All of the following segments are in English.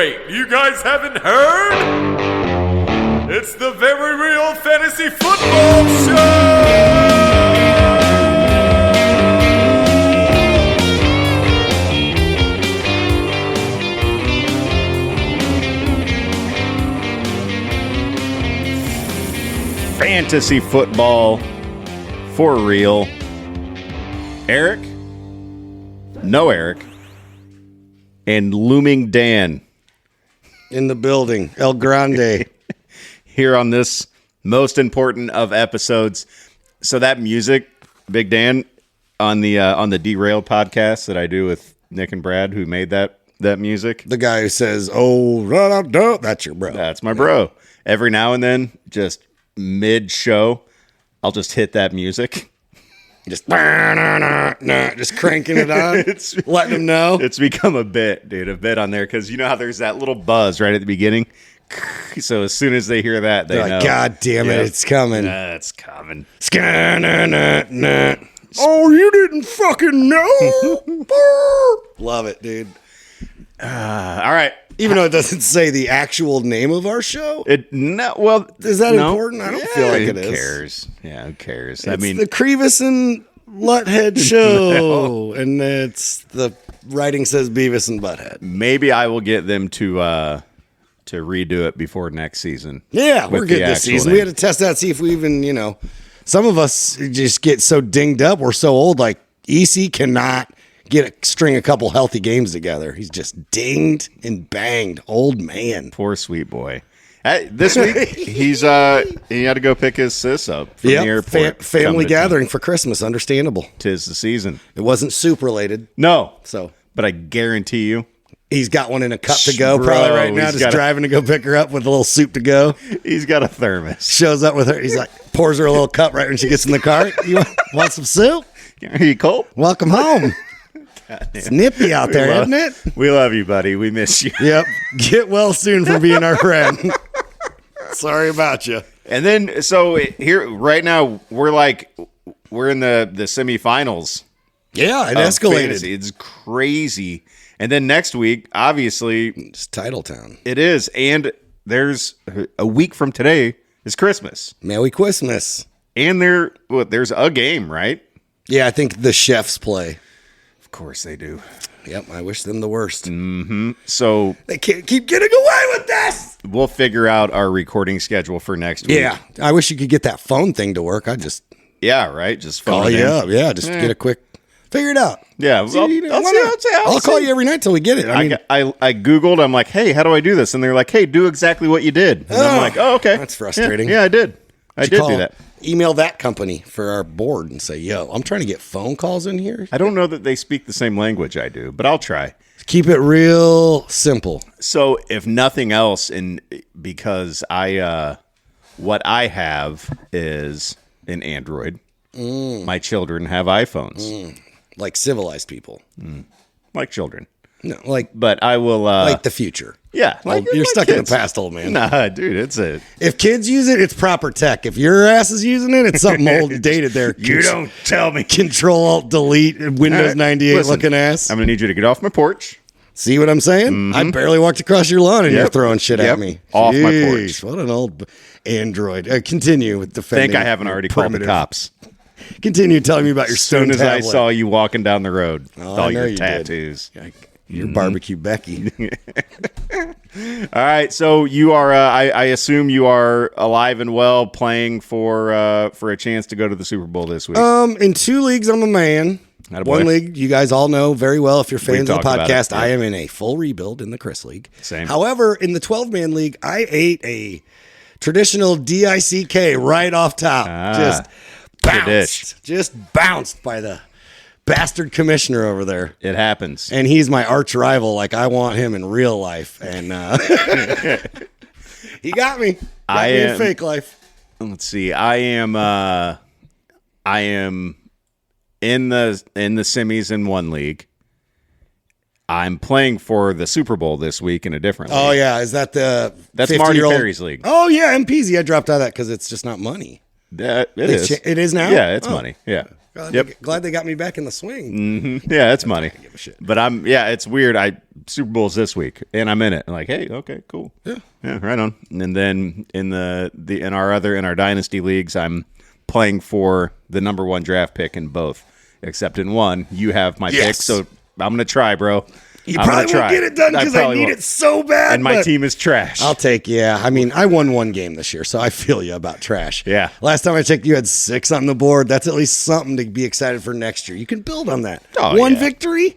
Wait, you guys haven't heard? It's the Very Real Fantasy Football Show! Fantasy football for real. Eric? No Eric. And Looming Dan. In the building. El Grande. Here on this most important of episodes. So that music, Big Dan, on the Derailed podcast that I do with Nick and Brad, who made that music. The guy who says, oh, that's your bro. That's my bro. Every now and then, just mid-show, I'll just hit that music. Just cranking it on, letting them know. It's become a bit on there, because you know how there's that little buzz right at the beginning? So as soon as they hear that, they know. God damn it, it's coming. It's coming. Oh, you didn't fucking know? Love it, dude. All right. Even though it doesn't say the actual name of our show? Is that important? I don't feel like it is. Who cares? Yeah, who cares? It's the Creevis and Lutthead show, and the writing says Beavis and Butthead. Maybe I will get them to redo it before next season. Yeah, we're good this season. We had to test out, see if we even, some of us just get so dinged up. We're so old, like EC cannot string a couple healthy games together. He's just dinged and banged. Old man. Poor sweet boy. This week, he had to go pick his sis up from the airport. Family gathering for Christmas. Understandable. 'Tis the season. It wasn't soup related. No. So, but I guarantee you, he's got one in a cup to go probably right now, just driving to go pick her up with a little soup to go. He's got a thermos. Shows up with her. He's like, pours her a little cup right when she gets in the car. You want some soup? Are you cold? Welcome home. It's nippy out there, isn't it? We love you, buddy. We miss you. Yep. Get well soon from being our friend. Sorry about you. And then, so here, right now, we're in the semifinals. Yeah, it escalated. Fantasy. It's crazy. And then next week, obviously, it's Title Town. It is. And there's a week from today is Christmas. Merry Christmas. And there's a game, right? Yeah, I think the Chefs play. Of course they do. Yep, I wish them the worst. Mm-hmm. So they can't keep getting away with this. We'll figure out our recording schedule for next week. Yeah, I wish you could get that phone thing to work. Just phone call you up. Yeah, just get a quick figure it out. Yeah, I'll call you every night till we get it. I Googled. I'm like, hey, how do I do this? And they're like, hey, do exactly what you did. And I'm like, oh, okay, that's frustrating. Yeah, I did. I did do that. Email that company for our board and say, yo, I'm trying to get phone calls in here. I don't know that they speak the same language I do, but I'll try. Keep it real simple. So if nothing else, because what I have is an Android. My children have iPhones. Like civilized people. Like children. No, but I will like the future. Yeah, you're stuck in the past, old man. Nah, dude, it's it. If kids use it, it's proper tech. If your ass is using it, it's something old dated there. You don't tell me. Control Alt Delete Windows 98 looking ass. I'm gonna need you to get off my porch. See what I'm saying? Mm-hmm. I barely walked across your lawn and you're throwing shit at me. Off my porch. What an old Android. Continue with defending. Think I haven't already called the cops. Continue telling me about your stone tablet. tablet. As I saw you walking down the road with all your tattoos. You're barbecue Becky. All right, so you are. I assume you are alive and well, playing for a chance to go to the Super Bowl this week. In 2 leagues, I'm a man. One league, you guys all know very well if you're fans of the podcast. I am in a full rebuild in the Chris League. Same. However, in the 12-man league, I ate a traditional DICK right off top. Just bounced by the bastard commissioner over there. It happens. And he's my arch rival. Like, I want him in real life. And he got me. Got me in fake life. Let's see. I am in the semis in one league. I'm playing for the Super Bowl this week in a different league. Oh, yeah. Is that that's Marty Perry's league? Oh, yeah. MPZ. I dropped out of that because it's just not money. It is. It is now? Yeah, it's money. Yeah. Glad they got me back in the swing. Yeah, it's money. Give a shit. But it's weird. Super Bowl's this week, and I'm in it. I'm like, hey, okay, cool. Yeah, right on. And then in in our dynasty leagues, I'm playing for the number 1 draft pick in both, except in one, you have my pick. So I'm gonna try, bro. You probably won't get it done because I need it so bad. And my team is trash. I'll take, I mean, I won 1 game this year, so I feel you about trash. Yeah. Last time I checked, you had 6 on the board. That's at least something to be excited for next year. You can build on that. One victory?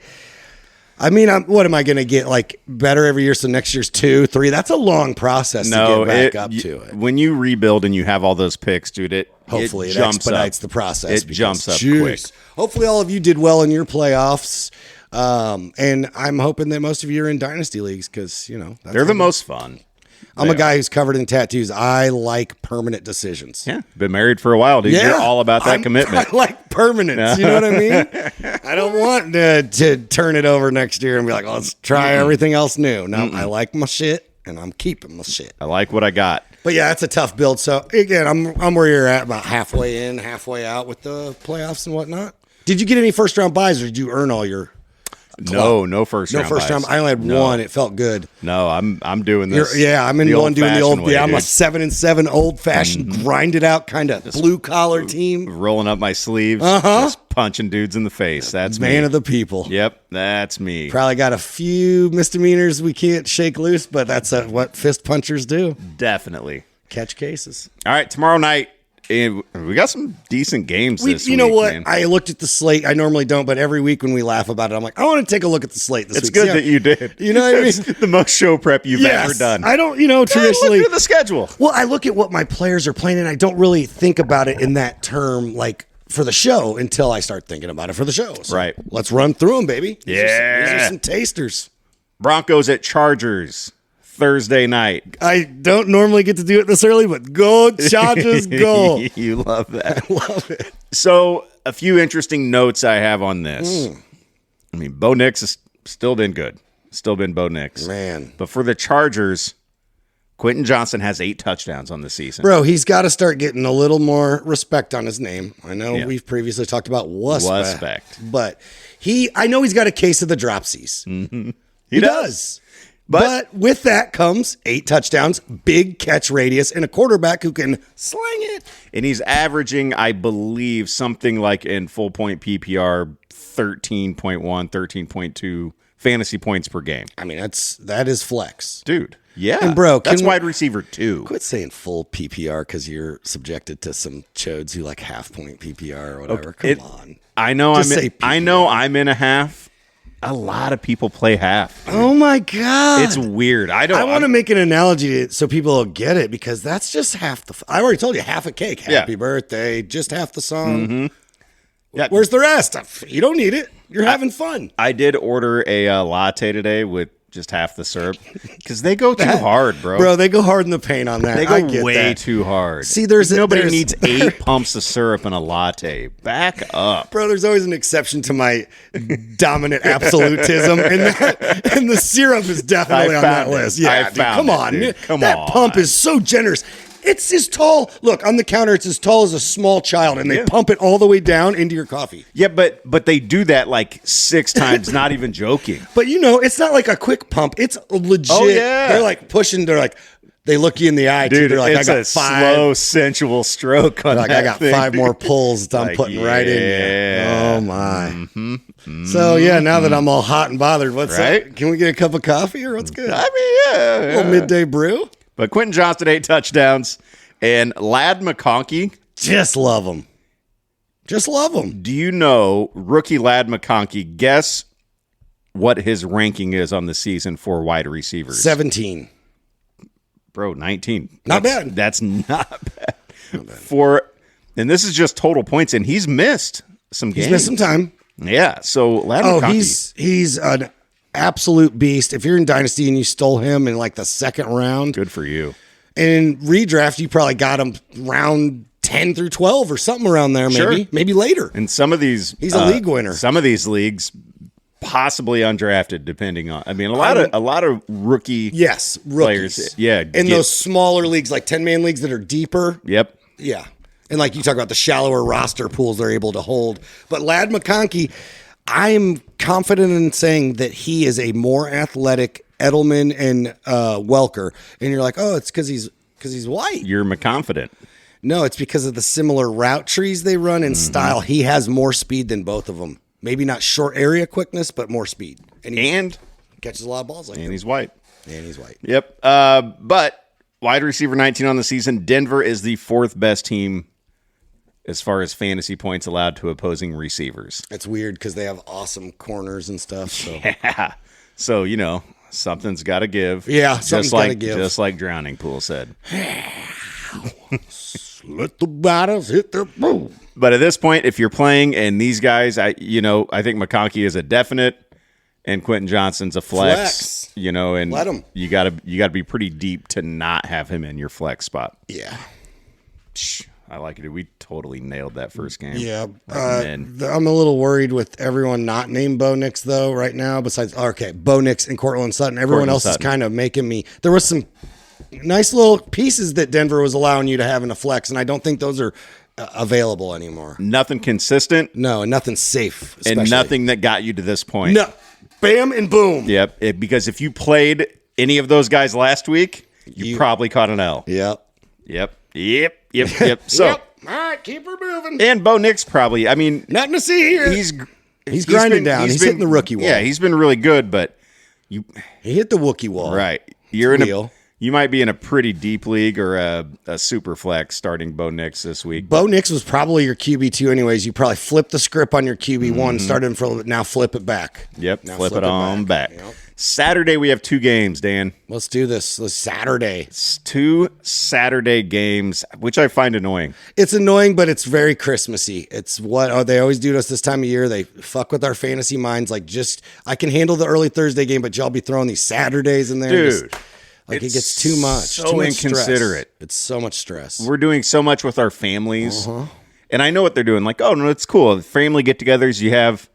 I mean, what am I going to get? Like, better every year, so next year's 2, 3? That's a long process to get back up to it. When you rebuild and you have all those picks, dude, hopefully it expedites the process. It jumps up quick. Hopefully all of you did well in your playoffs. And I'm hoping that most of you are in dynasty leagues because, they're the most fun. I'm a guy who's covered in tattoos. I like permanent decisions. Yeah. Been married for a while, dude. Yeah, you're all about that commitment. I like permanence. You know what I mean? I don't want to turn it over next year and be like, let's try everything else new. No, I like my shit and I'm keeping my shit. I like what I got. But yeah, it's a tough build. So again, I'm where you're at, about halfway in, halfway out with the playoffs and whatnot. Did you get any first round buys or did you earn all your? No first round. No first round. I only had one. It felt good. No, I'm doing this. I'm in one doing the old. Way, I'm a 7-7 old fashioned, grinded out kind of blue collar team. Rolling up my sleeves, just punching dudes in the face. That's man me. of the people. Yep, that's me. Probably got a few misdemeanors we can't shake loose, but that's what fist punchers do. Definitely catch cases. All right, tomorrow night. And we got some decent games this week. You know what? Man. I looked at the slate. I normally don't, but every week when we laugh about it, I'm like, I want to take a look at the slate this week. It's good that you did. You know what I mean? It's the most show prep you've ever done. I don't, traditionally. Look at the schedule. Well, I look at what my players are playing, and I don't really think about it in that term, like for the show, until I start thinking about it for the show. So right. Let's run through them, baby. These are some tasters. Broncos at Chargers. Thursday night. I don't normally get to do it this early, but go Chargers, go. You love that. I love it. So a few interesting notes I have on this. I mean, Bo Nix has still been good. Still been Bo Nix. Man. But for the Chargers, Quentin Johnson has 8 touchdowns on the season. Bro, he's got to start getting a little more respect on his name. I know we've previously talked about Wuspect. But I know he's got a case of the dropsies. Mm-hmm. He does. But with that comes 8 touchdowns, big catch radius, and a quarterback who can sling it. And he's averaging, I believe, something like in full point PPR, 13.1, 13.2 fantasy points per game. I mean, that is flex. Dude, yeah. And bro, that's wide receiver 2. Quit saying full PPR because you're subjected to some chodes who like half point PPR or whatever. Come on. I know I'm in a half. A lot of people play half. Dude. Oh my God. It's weird. I want to make an analogy so people will get it because that's just half I already told you half a cake. Happy birthday. Just half the song. Mm-hmm. Yeah. Where's the rest? You don't need it. You're having fun. I did order a latte today with just half the syrup because they go too hard, bro. Bro, they go hard in the paint on that. They go way too hard. See, nobody needs 8 pumps of syrup in a latte. Back up, bro. There's always an exception to my dominant absolutism, and the syrup is definitely on that list. Yeah, come on, that pump is so generous. It's as tall. Look, on the counter, it's as tall as a small child, and they pump it all the way down into your coffee. Yeah, but they do that like 6 times, not even joking. But it's not like a quick pump. It's legit. Oh, yeah. They're like pushing. They're like, they look you in the eye, dude. Too. They're like, it's I got a 5. slow, sensual stroke on like, that I got thing, 5 more pulls that I'm putting right in you. Oh, my. Mm-hmm. So, now that I'm all hot and bothered, what's up? Can we get a cup of coffee or what's good? I mean, a little midday brew. But Quentin Johnson, 8 touchdowns. And Ladd McConkey. Just love him. Just love him. Do you know rookie Ladd McConkey? Guess what his ranking is on the season for wide receivers? 17. Bro, 19. Not bad. That's not bad. And this is just total points, and he's missed some games. He's missed some time. Yeah, so Ladd McConkey. He's an absolute beast. If you're in Dynasty and you stole him in like the 2nd round. Good for you. And in redraft, you probably got him round 10 through 12 or something around there, maybe later. And some of these, he's a league winner. Some of these leagues, possibly undrafted, depending on. I mean, a lot of rookie, rookies. Players, in those smaller leagues, like 10-man leagues that are deeper. Yep. Yeah. And like you talk about the shallower roster pools they're able to hold. But Ladd McConkey, I'm confident in saying that he is a more athletic Edelman and Welker. And you're like, oh, it's because he's white. You're confident. No, it's because of the similar route trees they run and style. He has more speed than both of them. Maybe not short area quickness, but more speed. And he catches a lot of balls like that. And he's white. Yep. But wide receiver 19 on the season. Denver is the 4th best team as far as fantasy points allowed to opposing receivers. It's weird because they have awesome corners and stuff. So. Yeah. So, something's got to give. Yeah, something's got to give. Just like Drowning Pool said. Let the batters hit their boom. But at this point, if you're playing and these guys, I think McConkey is a definite and Quentin Johnson's a flex. And let him. You gotta be pretty deep to not have him in your flex spot. Yeah. I like it. We totally nailed that first game. Yeah. I'm a little worried with everyone not named Bo Nix, though, right now. Besides, Bo Nix and Cortland Sutton. Everyone else is kind of making me. There was some nice little pieces that Denver was allowing you to have in a flex, and I don't think those are available anymore. Nothing consistent. No, and nothing safe. Especially. And nothing that got you to this point. No. Bam and boom. Yep. Because if you played any of those guys last week, you probably caught an L. Yep. So, all right, keep her moving. And Bo Nix probably. Nothing to see here. He's grinding down. He's hitting the rookie wall. Yeah, he's been really good, but he hit the Wookiee wall. Right. You might be in a pretty deep league or a super flex starting Bo Nix this week. Bo Nix was probably your QB2 anyways. You probably flipped the script on your QB1, started him for a little bit. Now flip it back. Yep, now flip it on back. Yep. Saturday, we have 2 games, Dan. Let's do this. Let's Saturday. It's 2 Saturday games, which I find annoying. It's annoying, but it's very Christmassy. It's what they always do to us this time of year. They fuck with our fantasy minds. Like, I can handle the early Thursday game, but y'all be throwing these Saturdays in there. Dude. It gets too much. So too much inconsiderate. Stress. It's so much stress. We're doing so much with our families. And I know what they're doing. Like, oh, no, it's cool. Family get-togethers, you have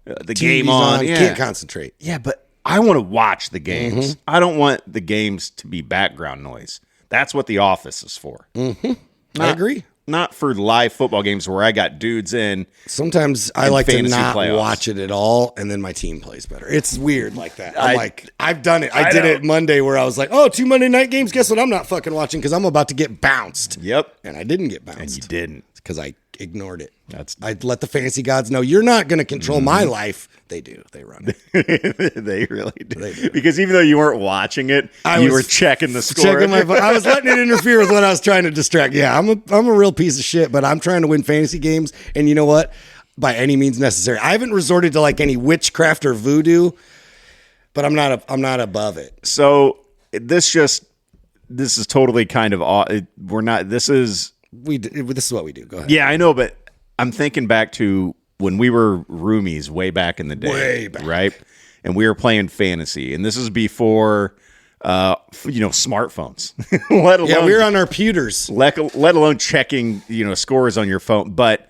the game on. You can't concentrate. Yeah, but I want to watch the games. I don't want the games to be background noise. That's what the office is for. I agree. Not for live football games where I got dudes in. Sometimes I like to not watch it at all, and then my team plays better. It's weird like that. I've done it. I did it Monday where I was like, 2 Monday night games. Guess what? I'm not fucking watching because I'm about to get bounced. Yep. And I didn't get bounced. And you didn't. Because I ignored it. I let the fantasy gods know you're not going to control my life. They do. They run it. They really do. They do. Because even though you weren't watching it, you were checking the score. I was letting it interfere with what I was trying to distract. Yeah, I'm a real piece of shit, but I'm trying to win fantasy games. And you know what? By any means necessary. I haven't resorted to like any witchcraft or voodoo, but I'm not above it. So this is totally kind of we're not. This is what we do. Go ahead. Yeah, I know, but I'm thinking back to when we were roomies way back in the day. Way back. Right? And we were playing fantasy. And this is before, smartphones. Let alone, we were on our pewters. Let alone checking, scores on your phone. But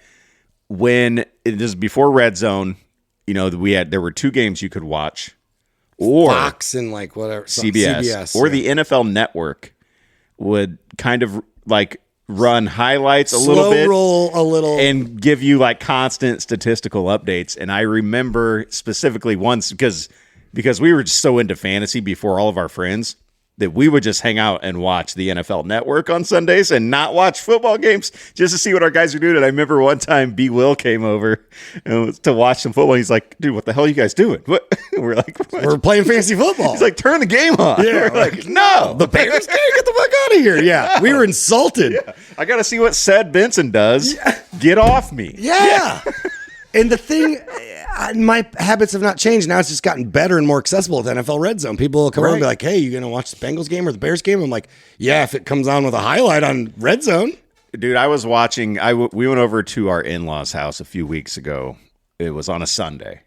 when it is before Red Zone, there were 2 games you could watch. Or Fox and like whatever. CBS. Or the NFL Network would kind of like run highlights little bit, roll a little, and give you like constant statistical updates. And I remember specifically once because we were just so into fantasy before all of our friends that we would just hang out and watch the NFL Network on Sundays and not watch football games just to see what our guys were doing. And I remember one time B. Will came over to watch some football. He's like, dude, what the hell are you guys doing? What? We're like, we're playing fantasy football. He's like, turn the game on. Yeah, we're like, no. The Bears can't get the fuck out of here. Yeah, we were insulted. Yeah. I got to see what Sad Benson does. Yeah. Get off me. Yeah. And the thing, my habits have not changed. Now it's just gotten better and more accessible with NFL Red Zone. People will come over and be like, hey, you going to watch the Bengals game or the Bears game? I'm like, yeah, if it comes on with a highlight on Red Zone. Dude, I was watching. We went over to our in-laws' house a few weeks ago. It was on a Sunday.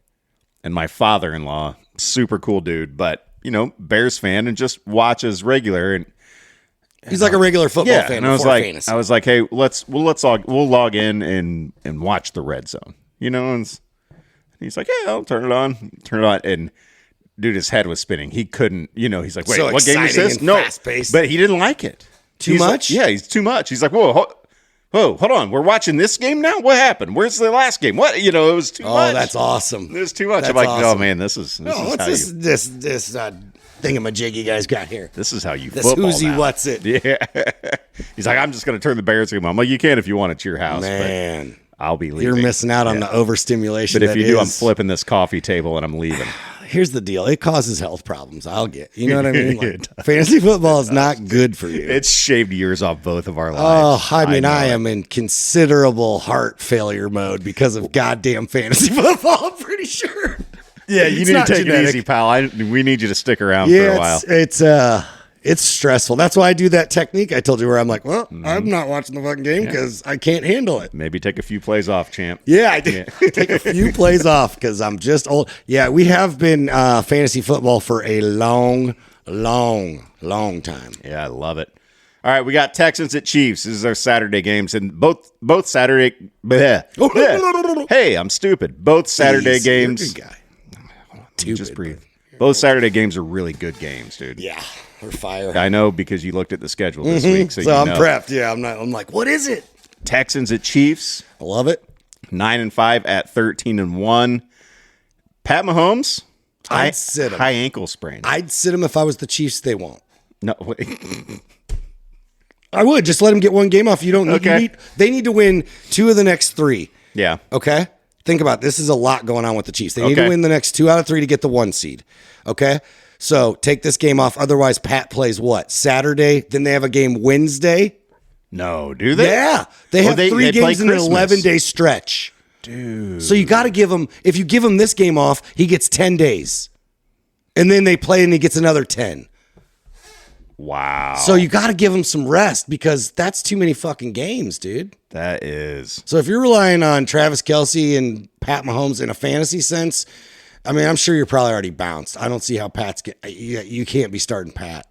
And my father-in-law, super cool dude, but, Bears fan and just watches regular. And he's like a regular football fan. And I was like, hey, we'll log in and watch the Red Zone. And he's like, yeah, I'll turn it on. And dude, his head was spinning. He couldn't, he's like, wait, what game is this? No, fast-paced. But he didn't like it. Too much? Like, yeah, he's too much. He's like, whoa, whoa, hold on. We're watching this game now? What happened? Where's the last game? What? It was too much. Oh, that's awesome. It was too much. That's I'm like, awesome. oh, man, this is What's how this, you... this thingamajig you guys got here? This is how you This football who's he, now. what's it? Yeah. He's like, I'm just going to turn the Bears game on. I'm like, you can if you want at your house. Man. But I'll be leaving. You're missing out on the overstimulation. But if you do, I'm flipping this coffee table and I'm leaving. Here's the deal. It causes health problems. You know what I mean? Like, fantasy football is not good for you. It's shaved years off both of our Oh, lives. I mean, I know am in considerable heart failure mode because of goddamn fantasy football, I'm pretty sure. Yeah, you It's need to not take genetic. it easy, pal. We need you to stick around for a while. It's stressful. That's why I do that technique I told you where I'm like, well, I'm not watching the fucking game because I can't handle it. Maybe take a few plays off, champ. Yeah, I do. Take a few plays off because I'm just old. Yeah, we have been fantasy football for a long time. Yeah, I love it. All right, we got Texans at Chiefs. This is our Saturday games, and both Saturday. Hey, I'm stupid. Both Saturday Jeez, you're a games. good guy. Just breathe. Both Saturday games are really good games, dude. Yeah, we're fire. I know because you looked at the schedule this week, so, So you I'm know. prepped. Yeah, I'm like, what is it? Texans at Chiefs, I love it. 9-5 at 13-1. Pat Mahomes, I'd sit him. high ankle sprain. I'd sit him if I was the Chiefs. They won't. No, wait. I would just let him get one game off. You don't need. Okay. They need to win 2 of the next 3. Yeah. Okay. Think about it. This is a lot going on with the Chiefs. They need Okay. to win the next 2 out of 3 to get the 1 seed. Okay. So take this game off. Otherwise, Pat plays what? Saturday. Then they have a game Wednesday. No, do they? Yeah. They have 3 they play games in an Christmas. 11-day stretch. Dude. So you got to give him, if you give him this game off, he gets 10 days. And then they play and he gets another 10. Wow. So you got to give him some rest because that's too many fucking games, dude. That is. So if you're relying on Travis Kelce and Pat Mahomes in a fantasy sense, I mean, I'm sure you're probably already bounced. I don't see how Pat's you can't be starting Pat.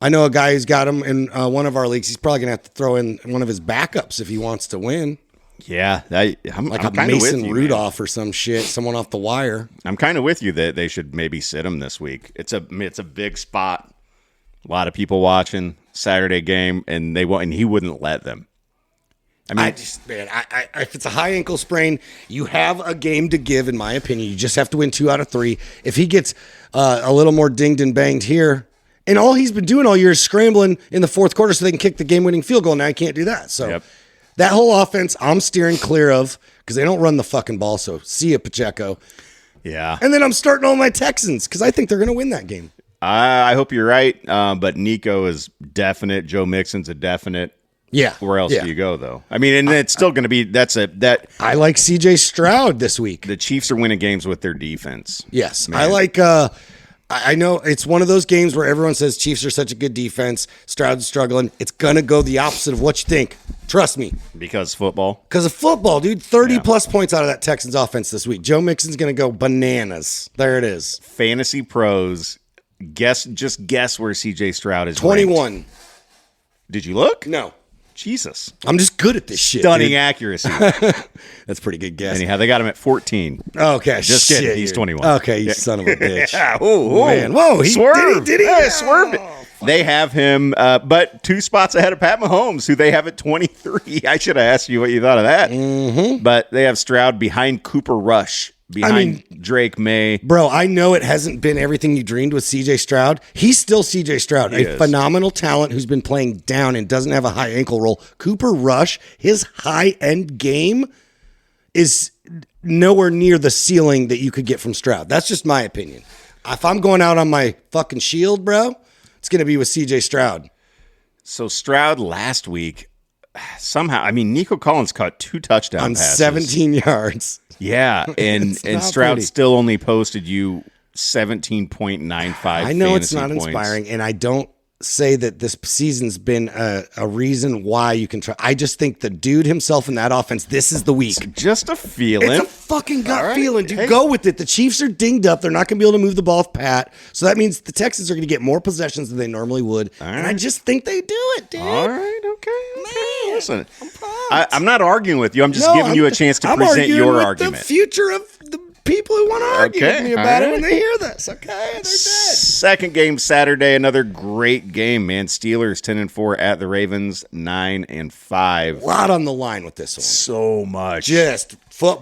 I know a guy who's got him in one of our leagues. He's probably gonna have to throw in one of his backups if he wants to win, Yeah. I'm like I'm a kinda Mason with you, Rudolph or some shit, someone off the wire. I'm kind of with you that they should maybe sit him this week. It's a big spot. A lot of people watching Saturday game, and he wouldn't let them. I mean, If it's a high ankle sprain, you have a game to give, in my opinion. You just have to win 2 out of 3. If he gets a little more dinged and banged here, and all he's been doing all year is scrambling in the fourth quarter so they can kick the game-winning field goal. Now he can't do that. So Yep. that whole offense, I'm steering clear of because they don't run the fucking ball. So see ya, Pacheco. yeah. And then I'm starting all my Texans because I think they're going to win that game. I hope you're right, but Nico is definite. Joe Mixon's a definite. Yeah. Where else Yeah. do you go, though? I mean, and it's still going to be that I like CJ Stroud this week. the Chiefs are winning games with their defense. Yes. Man. I like I know it's one of those games where everyone says Chiefs are such a good defense. Stroud's struggling. It's going to go the opposite of what you think. Trust me. Because football. Because of football, dude. 30 Yeah. plus points out of that Texans offense this week. Joe Mixon's going to go bananas. There it is. Fantasy pros, guess where CJ Stroud is 21. ranked. Did you look? No. Jesus. I'm just good at this shit. Stunning dude. accuracy. That's a pretty good guess. Anyhow, they got him at 14. Okay. Just shit, kidding. He's dude. 21. Okay, you son of a bitch. Yeah. Oh, Man. Whoa. Swerved. Did he? Yeah, swerved it. They have him, but 2 spots ahead of Pat Mahomes, who they have at 23. I should have asked you what you thought of that. Mm-hmm. But they have Stroud behind Cooper Rush, behind Drake May. Bro, I know it hasn't been everything you dreamed with CJ Stroud. He's still CJ Stroud, He a is. phenomenal talent who's been playing down and doesn't have a high ankle roll. Cooper Rush, his high end game is nowhere near the ceiling that you could get from Stroud. That's just my opinion. If I'm going out on my fucking shield, bro, it's going to be with CJ Stroud. So Stroud last week, somehow, I mean, Nico Collins caught 2 touchdown On passes. 17 yards. Yeah, and not Stroud pretty. still only posted you 17.95 I know it's fantasy not points. inspiring, and I don't say that this season's been a reason why you can try. I just think the dude himself in that offense, this is the week. Just a feeling. It's a fucking gut All right. feeling, dude. Hey. Go with it. The Chiefs are dinged up. They're not going to be able to move the ball with Pat. So that means the Texans are going to get more possessions than they normally would. And I right. just think they do it, dude. All right, okay. Man, Listen, I'm pumped. I'm not arguing with you. I'm just No, giving you a chance to I'm present arguing your with argument. the future of the people who want to argue with me about it when they hear this. Okay, they're dead. Second game Saturday, another great game, man. Steelers 10-4 at the Ravens 9-5. A lot on the line with this one. So much. Just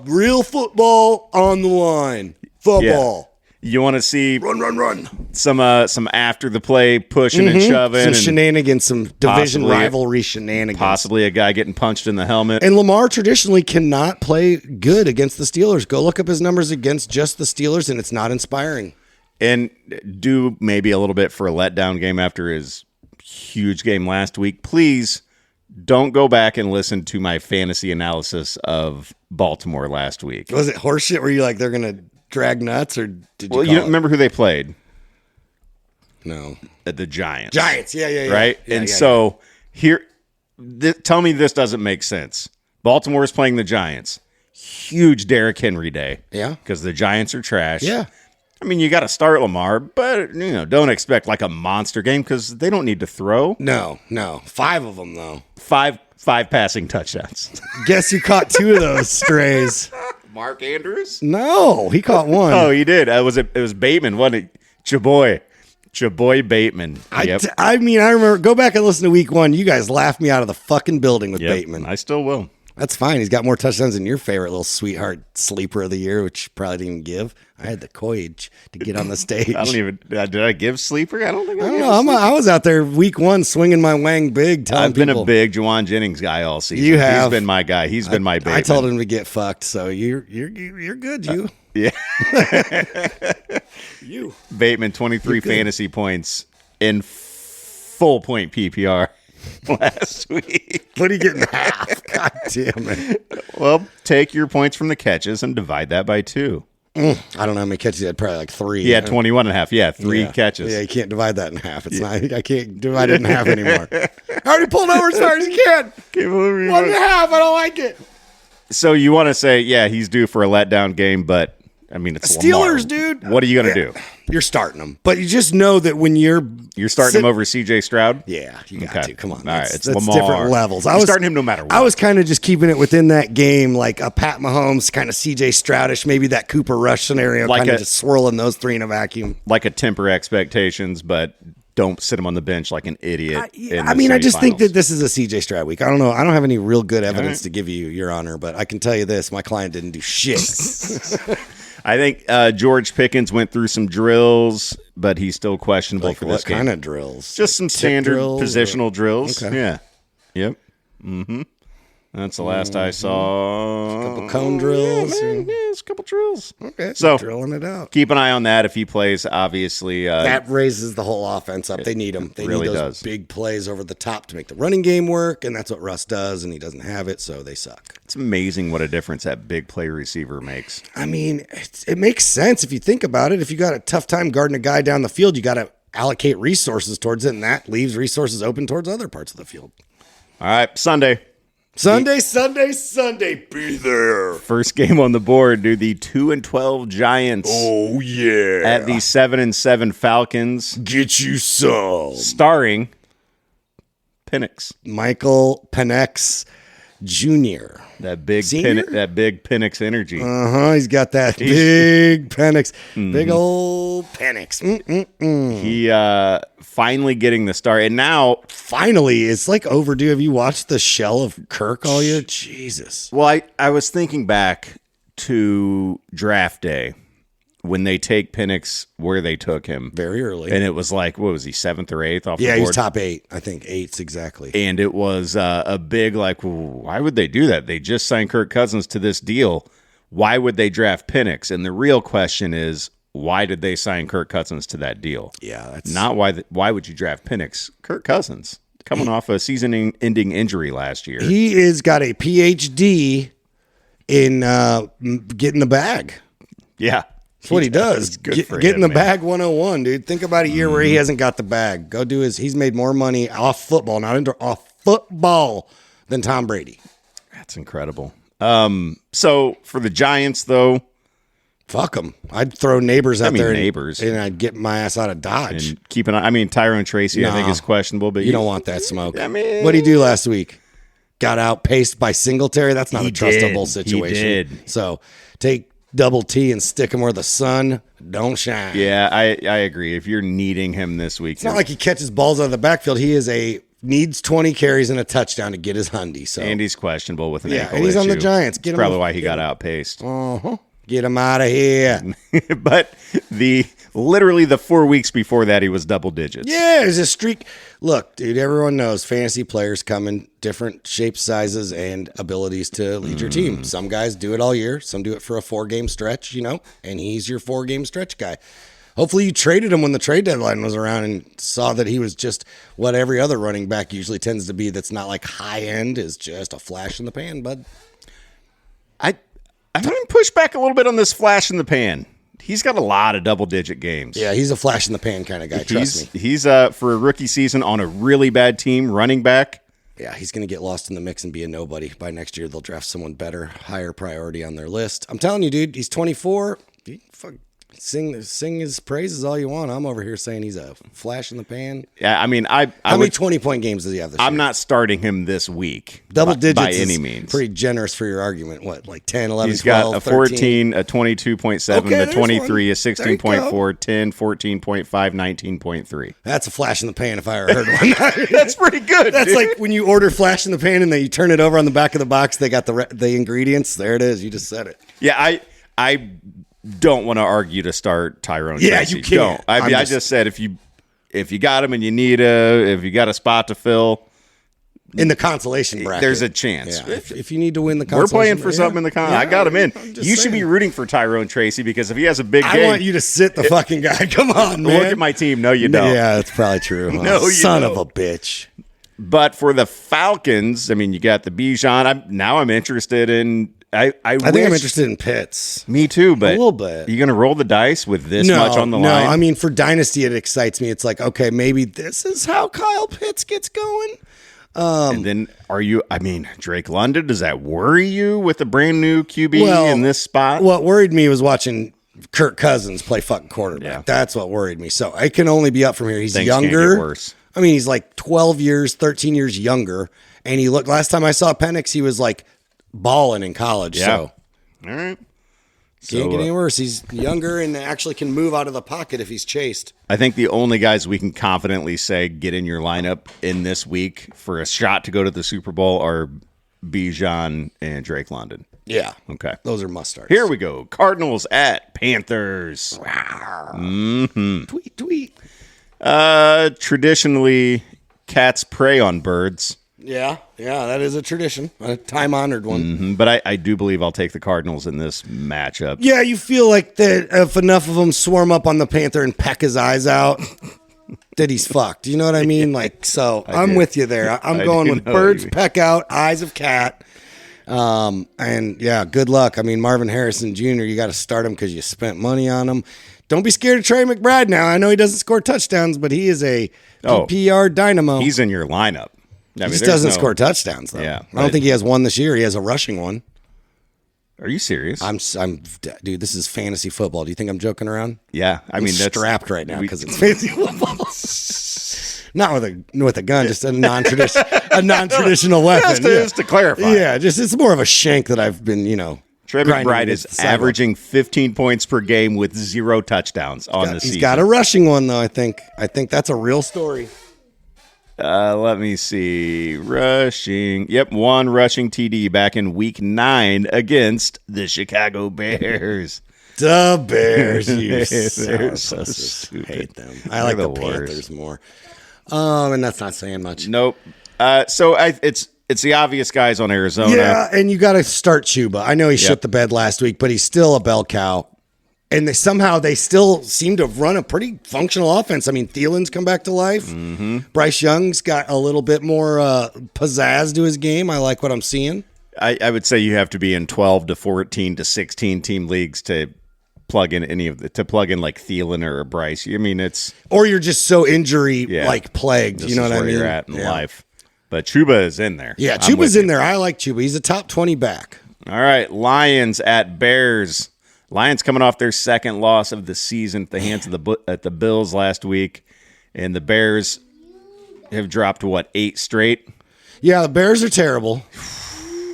real football on the line. Football. Yeah. You want to see run. Some after the play pushing and shoving. Some shenanigans, some division rivalry shenanigans. Possibly a guy getting punched in the helmet. And Lamar traditionally cannot play good against the Steelers. Go look up his numbers against just the Steelers, and it's not inspiring. And do maybe a little bit for a letdown game after his huge game last week. Please don't go back and listen to my fantasy analysis of Baltimore last week. Was it horseshit? Were you like, they're going to drag nuts, or did you? Well, you don't remember who they played? No, the Giants. Giants, yeah. Right, yeah, and so here, tell me this doesn't make sense. Baltimore is playing the Giants. Huge Derrick Henry day. Yeah, because the Giants are trash. Yeah, I mean you got to start Lamar, but don't expect like a monster game because they don't need to throw. No, 5 of them though. Five passing touchdowns. Guess who caught 2 of those strays? Mark Andrews? No, he caught 1. Oh, he did. It was Bateman, wasn't it? Chaboy Bateman. Yep. I remember. Go back and listen to week 1. You guys laughed me out of the fucking building with Bateman. I still will. That's fine. He's got more touchdowns than your favorite little sweetheart sleeper of the year, which you probably didn't give. I had the courage to get on the stage. I don't even. Did I give sleeper? I don't think. I don't know. I was out there week 1 swinging my wang big, telling people. I've been a big Juwan Jennings guy all season. You have. He's been my guy. He's been my Bateman. I told him to get fucked. So you're good. You. Yeah. You. Bateman 23 fantasy points in full point PPR. Last week. What are you getting half? God damn it. Well, take your points from the catches and divide that by 2. I don't know how many catches he had. Probably like 3. He had 21 and a half. Yeah, 3 catches. Yeah, you can't divide that in half. It's not. I can't divide it in half anymore. I already pulled over as far as you can. 1.5. I don't like it. So you want to say, yeah, he's due for a letdown game, but I mean, it's Steelers, Lamar. dude. What are you going to do? You're starting them, but you just know that when you're starting him over C.J. Stroud. Yeah, you got to. Come on, all right, it's that's Lamar. Different levels. I was starting him no matter what. I was kind of just keeping it within that game, like a Pat Mahomes kind of C.J. Stroudish, maybe that Cooper Rush scenario, like kind of just swirling those 3 in a vacuum, like a temper expectations, but don't sit him on the bench like an idiot. I just think that this is a C.J. Stroud week. I don't know. I don't have any real good evidence to give you, Your Honor, but I can tell you this: my client didn't do shit. I think George Pickens went through some drills, but he's still questionable for this game. What kind of drills? Just some standard positional drills. Okay. Yeah. Yep. Mm-hmm. That's the last I saw. A couple cone drills. Yeah, it's a couple drills. Okay. So drilling it out. Keep an eye on that if he plays. Obviously, that raises the whole offense up. They need him. They really need those big plays over the top to make the running game work, and that's what Russ does, and he doesn't have it, so they suck. It's amazing what a difference that big play receiver makes. I mean, it makes sense if you think about it. If you got a tough time guarding a guy down the field, you got to allocate resources towards it, and that leaves resources open towards other parts of the field. All right, Sunday. Be there. First game on the board, dude. The 2-12 Giants. Oh yeah. At the 7-7 Falcons. Get you some. Starring Penix. Michael Penix Jr. That big Penix energy. He's got that big Penix. Big old Penix. He finally getting the start. And now finally, it's like overdue. Have you watched the shell of Kirk all year? Jesus. Well, I was thinking back to draft day when they take Penix where they took him. Very early. And it was like, what was he, 7th or 8th off the board? Yeah, he was top 8. I think 8's exactly. And it was a big, like, why would they do that? They just signed Kirk Cousins to this deal. Why would they draft Penix? And the real question is, why did they sign Kirk Cousins to that deal? Yeah, that's not why. Why would you draft Penix? Kirk Cousins coming off a season-ending injury last year. He has got a PhD in getting the bag. Yeah. That's what he does. Getting the bag 101, dude. Think about a year where he hasn't got the bag. Go do he's made more money off football, off football than Tom Brady. That's incredible. So for the Giants, though, fuck them. I'd throw neighbors out there. Neighbors. And I'd get my ass out of Dodge. And keep an eye. I mean, Tyrone Tracy, I think is questionable, but you don't want that smoke. I mean, what did he do last week? Got outpaced by Singletary. That's not a trustable situation. He did. So take double T and stick him where the sun don't shine. Yeah, I agree. If you're needing him this week, It's not like he catches balls out of the backfield. He needs 20 carries and a touchdown to get his hundy. So Andy's questionable with an ankle and he's on the issue. Giants. That's probably why he got outpaced. Get him out of here. But literally the 4 weeks before that, he was double digits. Yeah, there's a streak. Look, dude, everyone knows fantasy players come in different shapes, sizes, and abilities to lead your team. Some guys do it all year. Some do it for a 4-game stretch, and he's your 4-game stretch guy. Hopefully you traded him when the trade deadline was around and saw that he was just what every other running back usually tends to be that's not like high end, is just a flash in the pan, bud. I'm going to push back a little bit on this flash in the pan. He's got a lot of double-digit games. Yeah, he's a flash in the pan kind of guy, trust me. He's for a rookie season on a really bad team, running back. Yeah, he's going to get lost in the mix and be a nobody. By next year, they'll draft someone better, higher priority on their list. I'm telling you, dude, he's 24. Sing his praises all you want. I'm over here saying he's a flash in the pan. Yeah, I mean, How many 20-point games does he have this year? I'm not starting him this week. Double digits by any means. Pretty generous for your argument. What, like 10, 11, He's 12, got a 13? 14, a 22.7, Okay, a 23, a there's one. 16.4, 10, 14.5, 19.3. That's a flash in the pan if I ever heard one. That's pretty good. That's dude. like when you order flash in the pan and then you turn it over on the back of the box. They got the ingredients. There it is. You just said it. Yeah, I don't want to argue to start Tyrone. Yeah, Tracy. you can't. Don't. I just said if you got him and if you got a spot to fill in the consolation bracket, there's a chance. Yeah, if you need to win the we're consolation, playing for something in the con. I got him in. You should be rooting for Tyrone Tracy because if he has a big game, I want you to sit the fucking guy. Come on, man. Look at my team. No, you don't. Yeah, that's probably true. Huh? No, you son don't. of a bitch. But for the Falcons, I mean, you got the Bijan. I'm interested in. I think I'm interested in Pitts. Me too, but a little bit. You going to roll the dice with this much on the line? No, I mean for Dynasty, it excites me. It's like, okay, maybe this is how Kyle Pitts gets going. And then Drake London, does that worry you with a brand new QB in this spot? What worried me was watching Kirk Cousins play fucking quarterback. Yeah. That's what worried me. So I can only be up from here. He's Things younger. can't get worse. I mean, he's like 12 years, 13 years younger. And he looked, last time I saw Penix, he was like balling in college. Yeah. So all right. Can't get any worse. He's younger and actually can move out of the pocket if he's chased. I think the only guys we can confidently say get in your lineup in this week for a shot to go to the Super Bowl are Bijan and Drake London. Yeah. Okay. Those are must starts. Here we go. Cardinals at Panthers. Tweet. Traditionally, cats prey on birds. Yeah, that is a tradition, a time-honored one. But I do believe I'll take the Cardinals in this matchup. Yeah, you feel like that if enough of them swarm up on the Panther and peck his eyes out, that he's fucked. You know what I mean? Like, so I'm with you there. I'm going with birds, peck out, eyes of cat. And yeah, good luck. I mean, Marvin Harrison Jr., you got to start him because you spent money on him. Don't be scared of Trey McBride now. I know he doesn't score touchdowns, but he is a PPR dynamo. He's in your lineup. He just doesn't score touchdowns, though. Yeah, I don't think he has one this year. He has a rushing one. Are you serious? Dude, this is fantasy football. Do you think I'm joking around? Yeah. I mean, that's strapped right now because it's fantasy football. Not with a gun, just a non-traditional weapon. Just to clarify. Yeah, it's more of a shank that I've been, Trey McBride is averaging 15 points per game with 0 touchdowns on the season. He's got a rushing one, though, I think. I think that's a real story. Let me see. Rushing. Yep, 1 rushing TD back in week 9 against the Chicago Bears. The Bears. You They're so stupid. Hate them. I like the Panthers more. And that's not saying much. Nope. So it's the obvious guys on Arizona. Yeah, and you got to start Chuba. I know he shit the bed last week, but he's still a bell cow. And they still seem to run a pretty functional offense. I mean, Thielen's come back to life. Mm-hmm. Bryce Young's got a little bit more pizzazz to his game. I like what I'm seeing. I would say you have to be in 12 to 14 to 16 team leagues to plug in like Thielen or a Bryce. I mean, or you're just so injury plagued. You know what I mean? You're at in life. But Chuba is in there. Yeah, Chuba's in there. I like Chuba. He's a top 20 back. All right, Lions at Bears. Lions coming off their second loss of the season at the hands of the Bills last week, and the Bears have dropped 8 straight. Yeah, the Bears are terrible.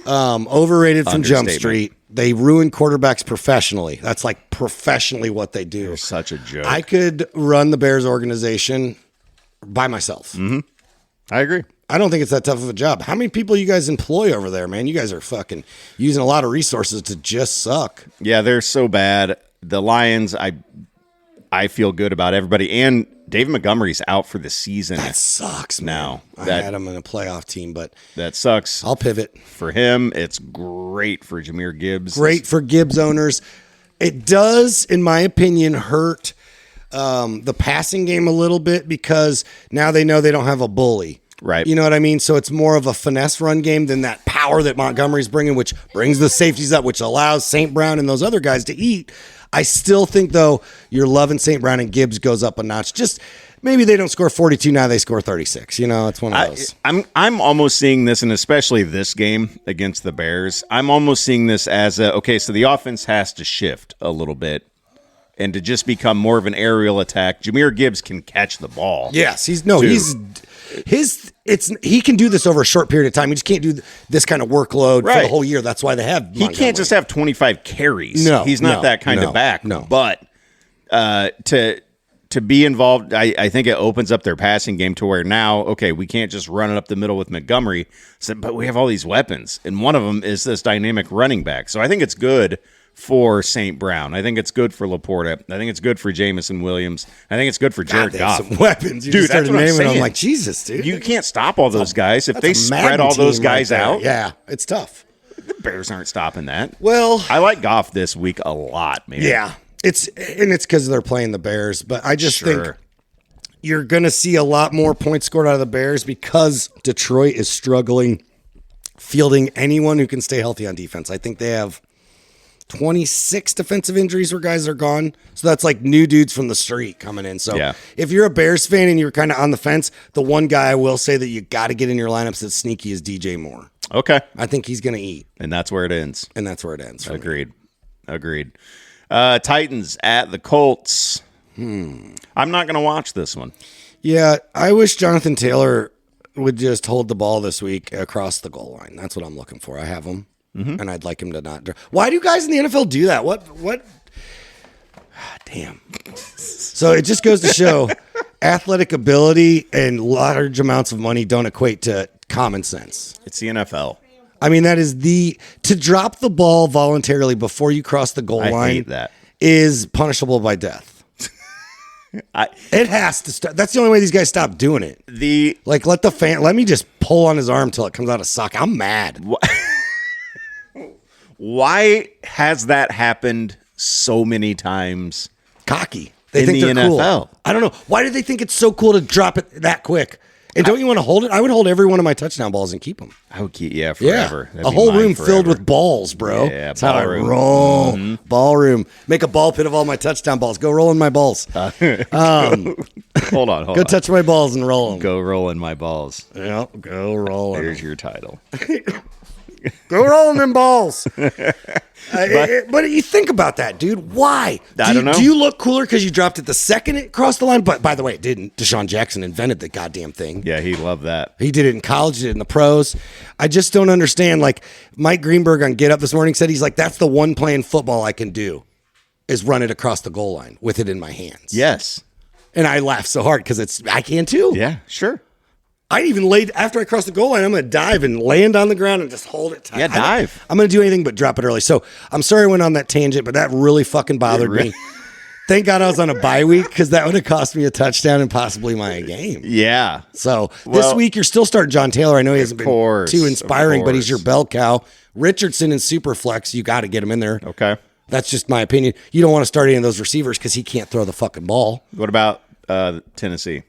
Overrated from Jump Street. They ruin quarterbacks professionally. That's like professionally what they do. You're such a joke. I could run the Bears organization by myself. Mm-hmm. I agree. I don't think it's that tough of a job. How many people you guys employ over there, man? You guys are fucking using a lot of resources to just suck. Yeah, they're so bad. The Lions, I feel good about everybody. And David Montgomery's out for the season. That sucks, man. Now. I had him in a playoff team, but that sucks. I'll pivot. For him, it's great for Jahmyr Gibbs. Great for Gibbs owners. It does, in my opinion, hurt the passing game a little bit because now they know they don't have a bully. Right. You know what I mean? So it's more of a finesse run game than that power that Montgomery's bringing, which brings the safeties up, which allows St. Brown and those other guys to eat. I still think, though, you're loving St. Brown and Gibbs goes up a notch. Just maybe they don't score 42, now they score 36. You know, it's one of those. I'm almost seeing this, and especially this game against the Bears, I'm almost seeing this as okay, so the offense has to shift a little bit and to just become more of an aerial attack. Jahmyr Gibbs can catch the ball. Yes, he can do this over a short period of time. He just can't do this kind of workload for the whole year. That's why they have Montgomery. He can't just have 25 carries. No, he's not that kind of back. No, but to be involved, I think it opens up their passing game to where now, okay, we can't just run it up the middle with Montgomery, but we have all these weapons, and one of them is this dynamic running back. So I think it's good for St. Brown. I think it's good for Laporta. I think it's good for Jamison Williams. I think it's good for Jared Goff. Some weapons. You dude, just started that's what naming. I'm saying. I'm like, Jesus, dude. You can't stop all those guys. If they spread all those guys out. Yeah, it's tough. The Bears aren't stopping that. Well, I like Goff this week a lot, man. Yeah. It's because they're playing the Bears, but I just think you're going to see a lot more points scored out of the Bears because Detroit is struggling fielding anyone who can stay healthy on defense. I think they have 26 defensive injuries where guys are gone. So that's like new dudes from the street coming in. So if you're a Bears fan and you're kind of on the fence, the one guy I will say that you got to get in your lineups that's sneaky is DJ Moore. Okay. I think he's going to eat. And that's where it ends. Agreed. Titans at the Colts. I'm not going to watch this one. Yeah, I wish Jonathan Taylor would just hold the ball this week across the goal line. That's what I'm looking for. I have him. And I'd like him to not. Why do guys in the NFL do that? What? Damn. So it just goes to show athletic ability and large amounts of money don't equate to common sense. It's the NFL. I mean, that is to drop the ball voluntarily before you cross the goal line. I hate that. Is punishable by death. It has to stop. That's the only way these guys stop doing it. Let me just pull on his arm till it comes out of sock. I'm mad. Why has that happened so many times? Cocky. They think they're cool. NFL. I don't know. Why do they think it's so cool to drop it that quick? And don't you want to hold it? I would hold every one of my touchdown balls and keep them. I would keep, forever. Yeah. A whole room filled with balls, bro. Yeah, that's how I roll. Mm-hmm. Ball room. Make a ball pit of all my touchdown balls. Go roll in my balls. Hold on. Go touch my balls and roll them. Go roll in my balls. Yeah, go roll. There's your title. Go rolling them balls. But you think about that, dude. Why? I don't know. Do you look cooler because you dropped it the second it crossed the line? But by the way, it didn't. Deshaun Jackson invented the goddamn thing. Yeah, he loved that. He did it in college, did it in the pros. I just don't understand. Like Mike Greenberg on Get Up this morning said, he's like, that's the one play in football I can do is run it across the goal line with it in my hands. Yes. And I laugh so hard because I can too. Yeah, sure. I even laid after I cross the goal line. I'm going to dive and land on the ground and just hold it tight. Yeah, dive. I'm going to do anything but drop it early. So I'm sorry I went on that tangent, but that really fucking bothered me. Thank God I was on a bye week because that would have cost me a touchdown and possibly my game. Yeah. So this week you're still starting John Taylor. I know he hasn't been too inspiring, but he's your bell cow. Richardson in Superflex, you got to get him in there. Okay. That's just my opinion. You don't want to start any of those receivers because he can't throw the fucking ball. What about Tennessee?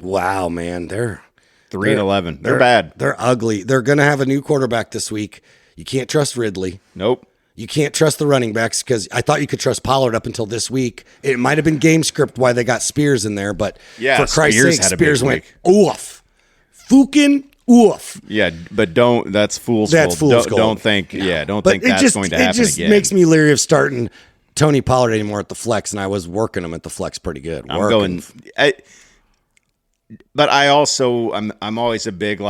Wow, man. They're 3-11. They're bad. They're ugly. They're going to have a new quarterback this week. You can't trust Ridley. Nope. You can't trust the running backs because I thought you could trust Pollard up until this week. It might have been game script why they got Spears in there, but for Christ's sake, Spears went oof. Fucking oof. Yeah, but don't. That's fool's gold. That's fool's gold. Don't think. No. Yeah, don't think that's going to happen again. It just makes me leery of starting Tony Pollard anymore at the flex, and I was working him at the flex pretty good. But I also I'm always a big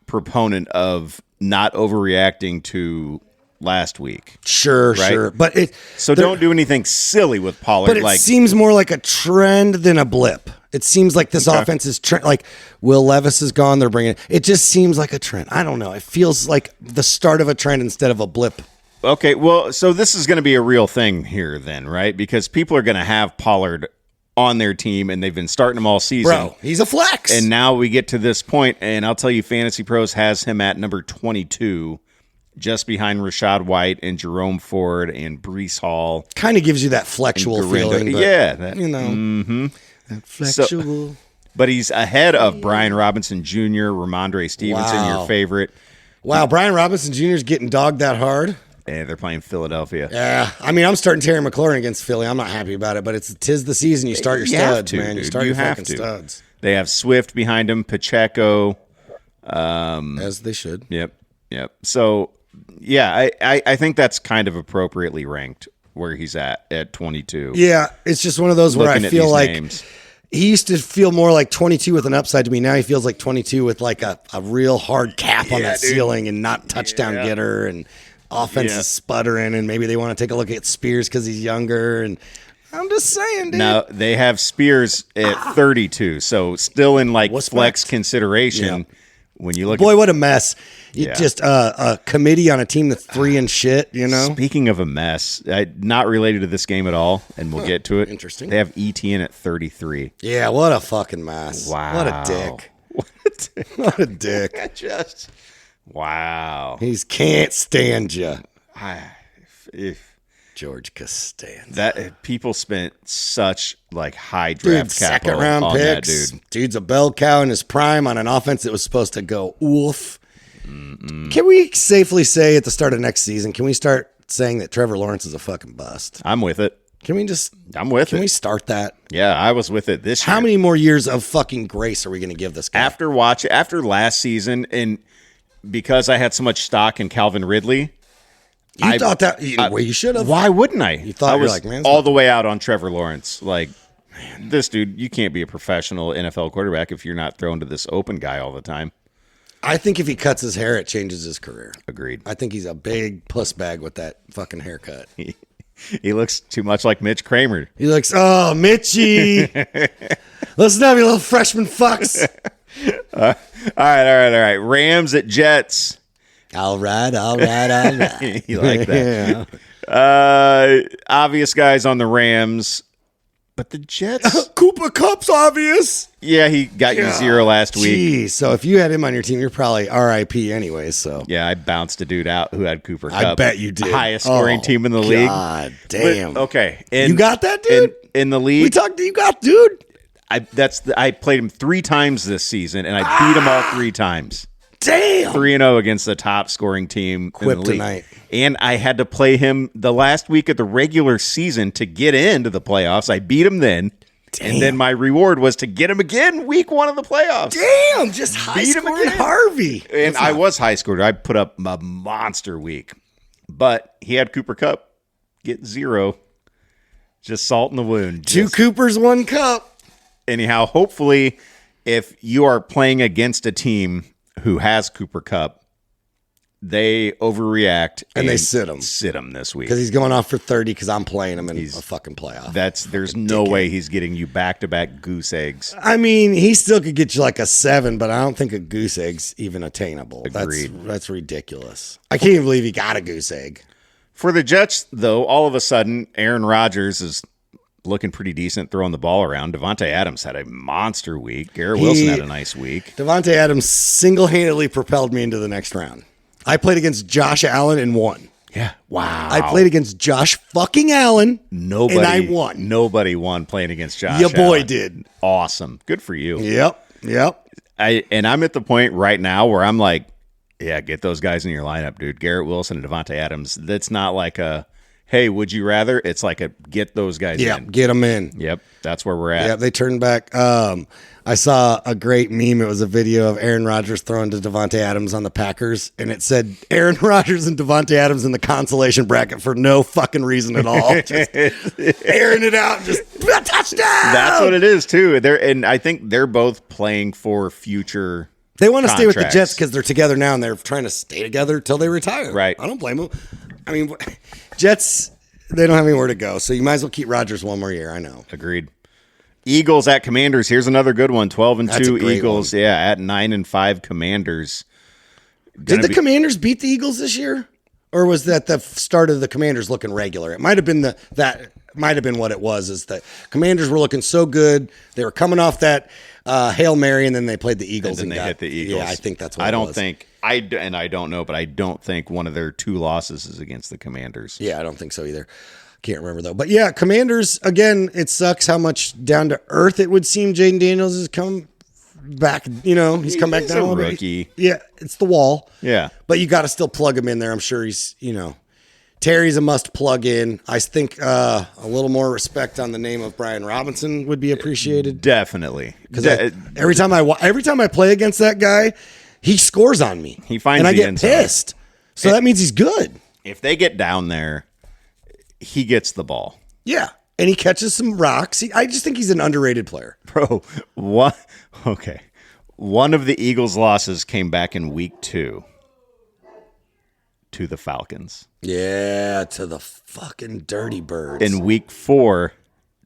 proponent of not overreacting to last week. Sure, right? sure. But don't do anything silly with Pollard. But it seems more like a trend than a blip. It seems like this offense is like Will Levis is gone. They're bringing it just seems like a trend. I don't know. It feels like the start of a trend instead of a blip. Okay, well, so this is going to be a real thing here then, right? Because people are going to have Pollard on their team, and they've been starting him all season. Bro, he's a flex. And now we get to this point, and I'll tell you, Fantasy Pros has him at number 22, just behind Rashad White and Jerome Ford and Breece Hall. Kind of gives you that flexual feeling. But, yeah. That flexual. But he's ahead of Brian Robinson Jr., Ramondre Stevenson, your favorite. Wow, Brian Robinson Jr. is getting dogged that hard. Yeah, they're playing Philadelphia. Yeah, I mean, I'm starting Terry McLaurin against Philly. I'm not happy about it, but tis the season. You start your studs, man. You start your fucking studs. They have Swift behind him, Pacheco. As they should. Yep. So, yeah, I think that's kind of appropriately ranked where he's at 22. Yeah, it's just one of those where I feel like names. He used to feel more like 22 with an upside to me. Now he feels like 22 with like a real hard cap on that ceiling and not touchdown getter and offense is sputtering, and maybe they want to take a look at Spears because he's younger. And I'm just saying, dude. Now, they have Spears at 32, so still in like flex consideration. Yeah. When you look what a mess. Just a committee on a team that's 3 and shit, you know? Speaking of a mess, not related to this game at all, and we'll get to it. Interesting. They have ETN at 33. Yeah, what a fucking mess. Wow. What a dick. What a dick. Wow. He can't stand you. George Costanza. That people spent such like high draft capital second round on picks. that dude. Dude's a bell cow in his prime on an offense that was supposed to go oof. Can we safely say at the start of next season, can we start saying that Trevor Lawrence is a fucking bust? I'm with it. Can we just I'm with it. Can we start that? Yeah, I was with it this year. How many more years of fucking grace are we going to give this guy? After last season, and because I had so much stock in Calvin Ridley, you thought that you should have. Why wouldn't I? You thought I was like, man, all the way out on Trevor Lawrence. Like, man, this dude, you can't be a professional NFL quarterback if you're not thrown to this open guy all the time. I think if he cuts his hair, it changes his career. Agreed. I think he's a big puss bag with that fucking haircut. He looks too much like Mitch Kramer. He looks, oh, Mitchie. Listen up, you little freshman fucks. All right. Rams at Jets. All right. You like that? Obvious guys on the Rams, but the Jets. Cooper Kupp's obvious. Yeah, he got you 0 last week. Geez, so if you had him on your team, you're probably RIP anyway. So yeah, I bounced a dude out who had Cooper Kupp. I bet you did. Highest scoring team in the league. God damn. But, okay, you got that, dude. In the league, you got, dude. I played him 3 times this season, and I beat him all 3 times. Damn. 3-0 against the top scoring team in the league. Tonight. And I had to play him the last week of the regular season to get into the playoffs. I beat him then. Damn. And then my reward was to get him again week 1 of the playoffs. Damn, just high scoring Harvey. And I was high scored. I put up a monster week. But he had Cooper Kupp get 0. Just salt in the wound. 2 Coopers, 1 Kupp. Anyhow, hopefully if you are playing against a team who has Cooper Kupp, they overreact and they sit him this week because he's going off for 30 because I'm playing him in a fucking playoff. There's no way he's getting you back-to-back goose eggs. I mean, he still could get you like a 7, but I don't think a goose egg's even attainable. Agreed. That's ridiculous. I can't even believe he got a goose egg. For the Jets, though, all of a sudden, Aaron Rodgers is looking pretty decent throwing the ball around. Devontae Adams had a monster week. Garrett Wilson had a nice week. Devontae Adams single-handedly propelled me into the next round. I played against Josh Allen and won. Yeah. Wow. I played against Josh fucking Allen and I won. Nobody won playing against Josh Your boy Allen. did. Awesome. Good for you. Yep. I'm at the point right now where I'm like, yeah, get those guys in your lineup, dude. Garrett Wilson and Devontae Adams. That's not like a, hey, would you rather? It's like a get those guys in. Get them in. Yep, that's where we're at. Yep, they turned back. I saw a great meme. It was a video of Aaron Rodgers throwing to Devontae Adams on the Packers, and it said Aaron Rodgers and Devontae Adams in the consolation bracket for no fucking reason at all. Just airing it out, just touchdown. That's what it is, too. And I think they're both playing for future. They want to stay with the Jets because they're together now, and they're trying to stay together till they retire. Right. I don't blame them. I mean, Jets, they don't have anywhere to go, so you might as well keep Rodgers one more year. I know. Agreed. Eagles at Commanders. Here's another good one. 12-2 Eagles. One. Yeah, at 9-5 Commanders. Did the Commanders beat the Eagles this year? Or was that the start of the Commanders looking regular? It might have been might have been what it was, is that Commanders were looking so good. They were coming off that Hail Mary, and then they played the Eagles. And then they hit the Eagles. Yeah, I think that's what it was. I don't know, but I don't think one of their 2 losses is against the Commanders. Yeah, I don't think so either. Can't remember, though. But yeah, Commanders, again, it sucks how much down to earth it would seem Jaden Daniels has come back. He's come back down a little bit. Rookie. Yeah, it's the wall. Yeah. But you got to still plug him in there. I'm sure he's, Terry's a must plug in. I think a little more respect on the name of Brian Robinson would be appreciated. Definitely. Because every time I play against that guy, he scores on me. He finds and I the get inside. pissed. So that means he's good. If they get down there, he gets the ball. Yeah. And he catches some rocks. I just think he's an underrated player. Bro, what? Okay. One of the Eagles' losses came back in week 2 to the Falcons. Yeah, to the fucking Dirty Birds. In week 4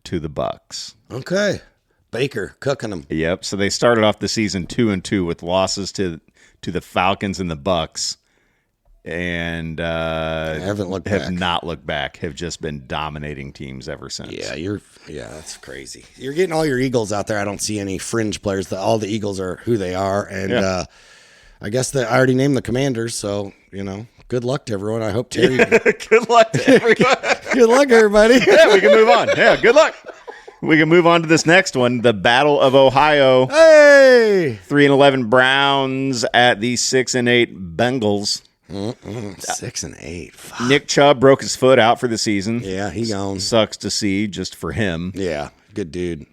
to the Bucks. Okay. Baker cooking them. Yep. So they started off the season 2-2 with losses to the Falcons and the Bucks. And have not looked back. Have just been dominating teams ever since. Yeah, that's crazy. You're getting all your Eagles out there. I don't see any fringe players. All the Eagles are who they are, and I guess I already named the Commanders. So good luck to everyone. I hope Terry. Good luck to everyone. Good luck, everybody. Yeah, we can move on. Yeah, good luck. We can move on to this next one, the Battle of Ohio. Hey, 3-11 Browns at the 6-8 Bengals. 6-8. Fuck. Nick Chubb broke his foot out for the season. Yeah, he gone. Sucks to see, just for him. Yeah, good dude.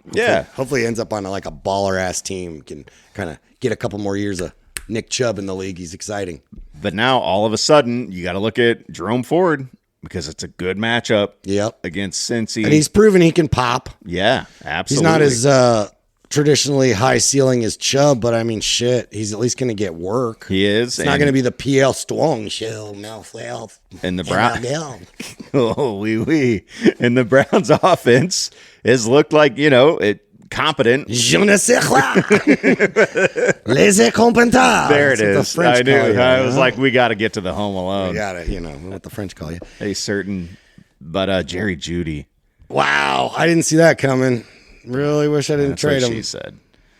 Hopefully he ends up on a baller ass team. Can kind of get a couple more years of Nick Chubb in the league. He's exciting. But now all of a sudden you got to look at Jerome Ford because it's a good matchup. Yep. Against Cincy, and he's proven he can pop. Yeah, absolutely. He's not as traditionally high ceiling as Chubb, but I mean, shit, he's at least going to get work. He is. It's not going to be the PL Strong show. No, and the Browns. Oh, wee. And the Browns offense has looked like, competent. Je ne sais quoi. Les incompetents. There it is. I knew. I was like, we got to get to the Home Alone. We got to, what the French call you. But Jerry Jeudy. Wow, I didn't see that coming. Really wish I didn't trade him. She said.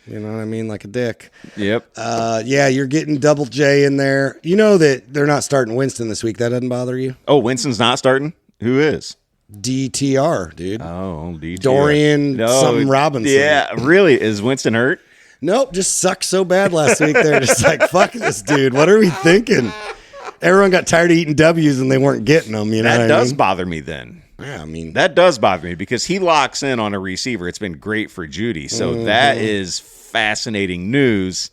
You know what I mean? Like a dick. Yep. Yeah, you're getting Double J in there. You know that they're not starting Winston this week. That doesn't bother you? Oh, Winston's not starting? Who is? DTR, dude. Oh, DTR. Dorian something Robinson. Yeah, really? Is Winston hurt? Nope, just sucked so bad last week. They're just like, fuck this dude. What are we thinking? Everyone got tired of eating W's and they weren't getting them. That does bother me then. Yeah, I mean, that does bother me because he locks in on a receiver. It's been great for Jeudy. So that is fascinating news.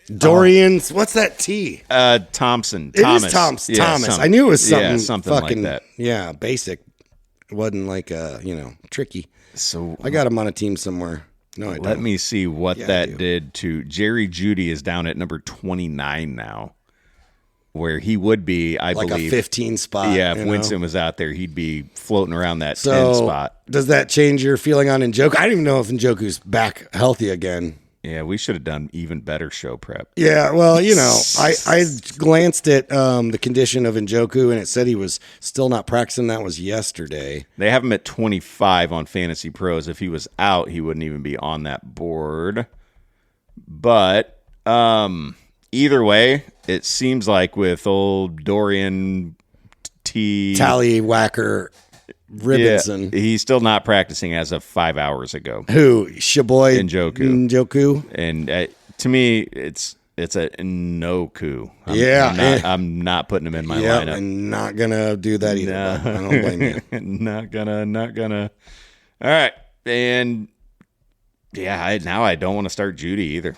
Dorian's, what's that T? Thompson. It is Thomas. Yeah, Thomas. I knew it was something fucking, like that. Yeah, basic. It wasn't like, tricky. So I got him on a team somewhere. No, I don't. Let me see what that did to Jerry Jeudy is down at number 29 now. Where he would be, I believe. Like a 15 spot. Yeah, if Winston was out there, he'd be floating around that 10 spot. Does that change your feeling on Njoku? I don't even know if Njoku's back healthy again. Yeah, we should have done even better show prep. Yeah, well, I glanced at the condition of Njoku, and it said he was still not practicing. That was yesterday. They have him at 25 on Fantasy Pros. If he was out, he wouldn't even be on that board. But either way, it seems like with old Dorian Tallywhacker Ribbonson. Yeah, he's still not practicing as of 5 hours ago. Who? Shaboy Njoku. And to me, it's a no coup. I'm not putting him in my lineup. I'm not gonna do that either. No. I don't blame you. Not gonna. All right, and now I don't want to start Jeudy either.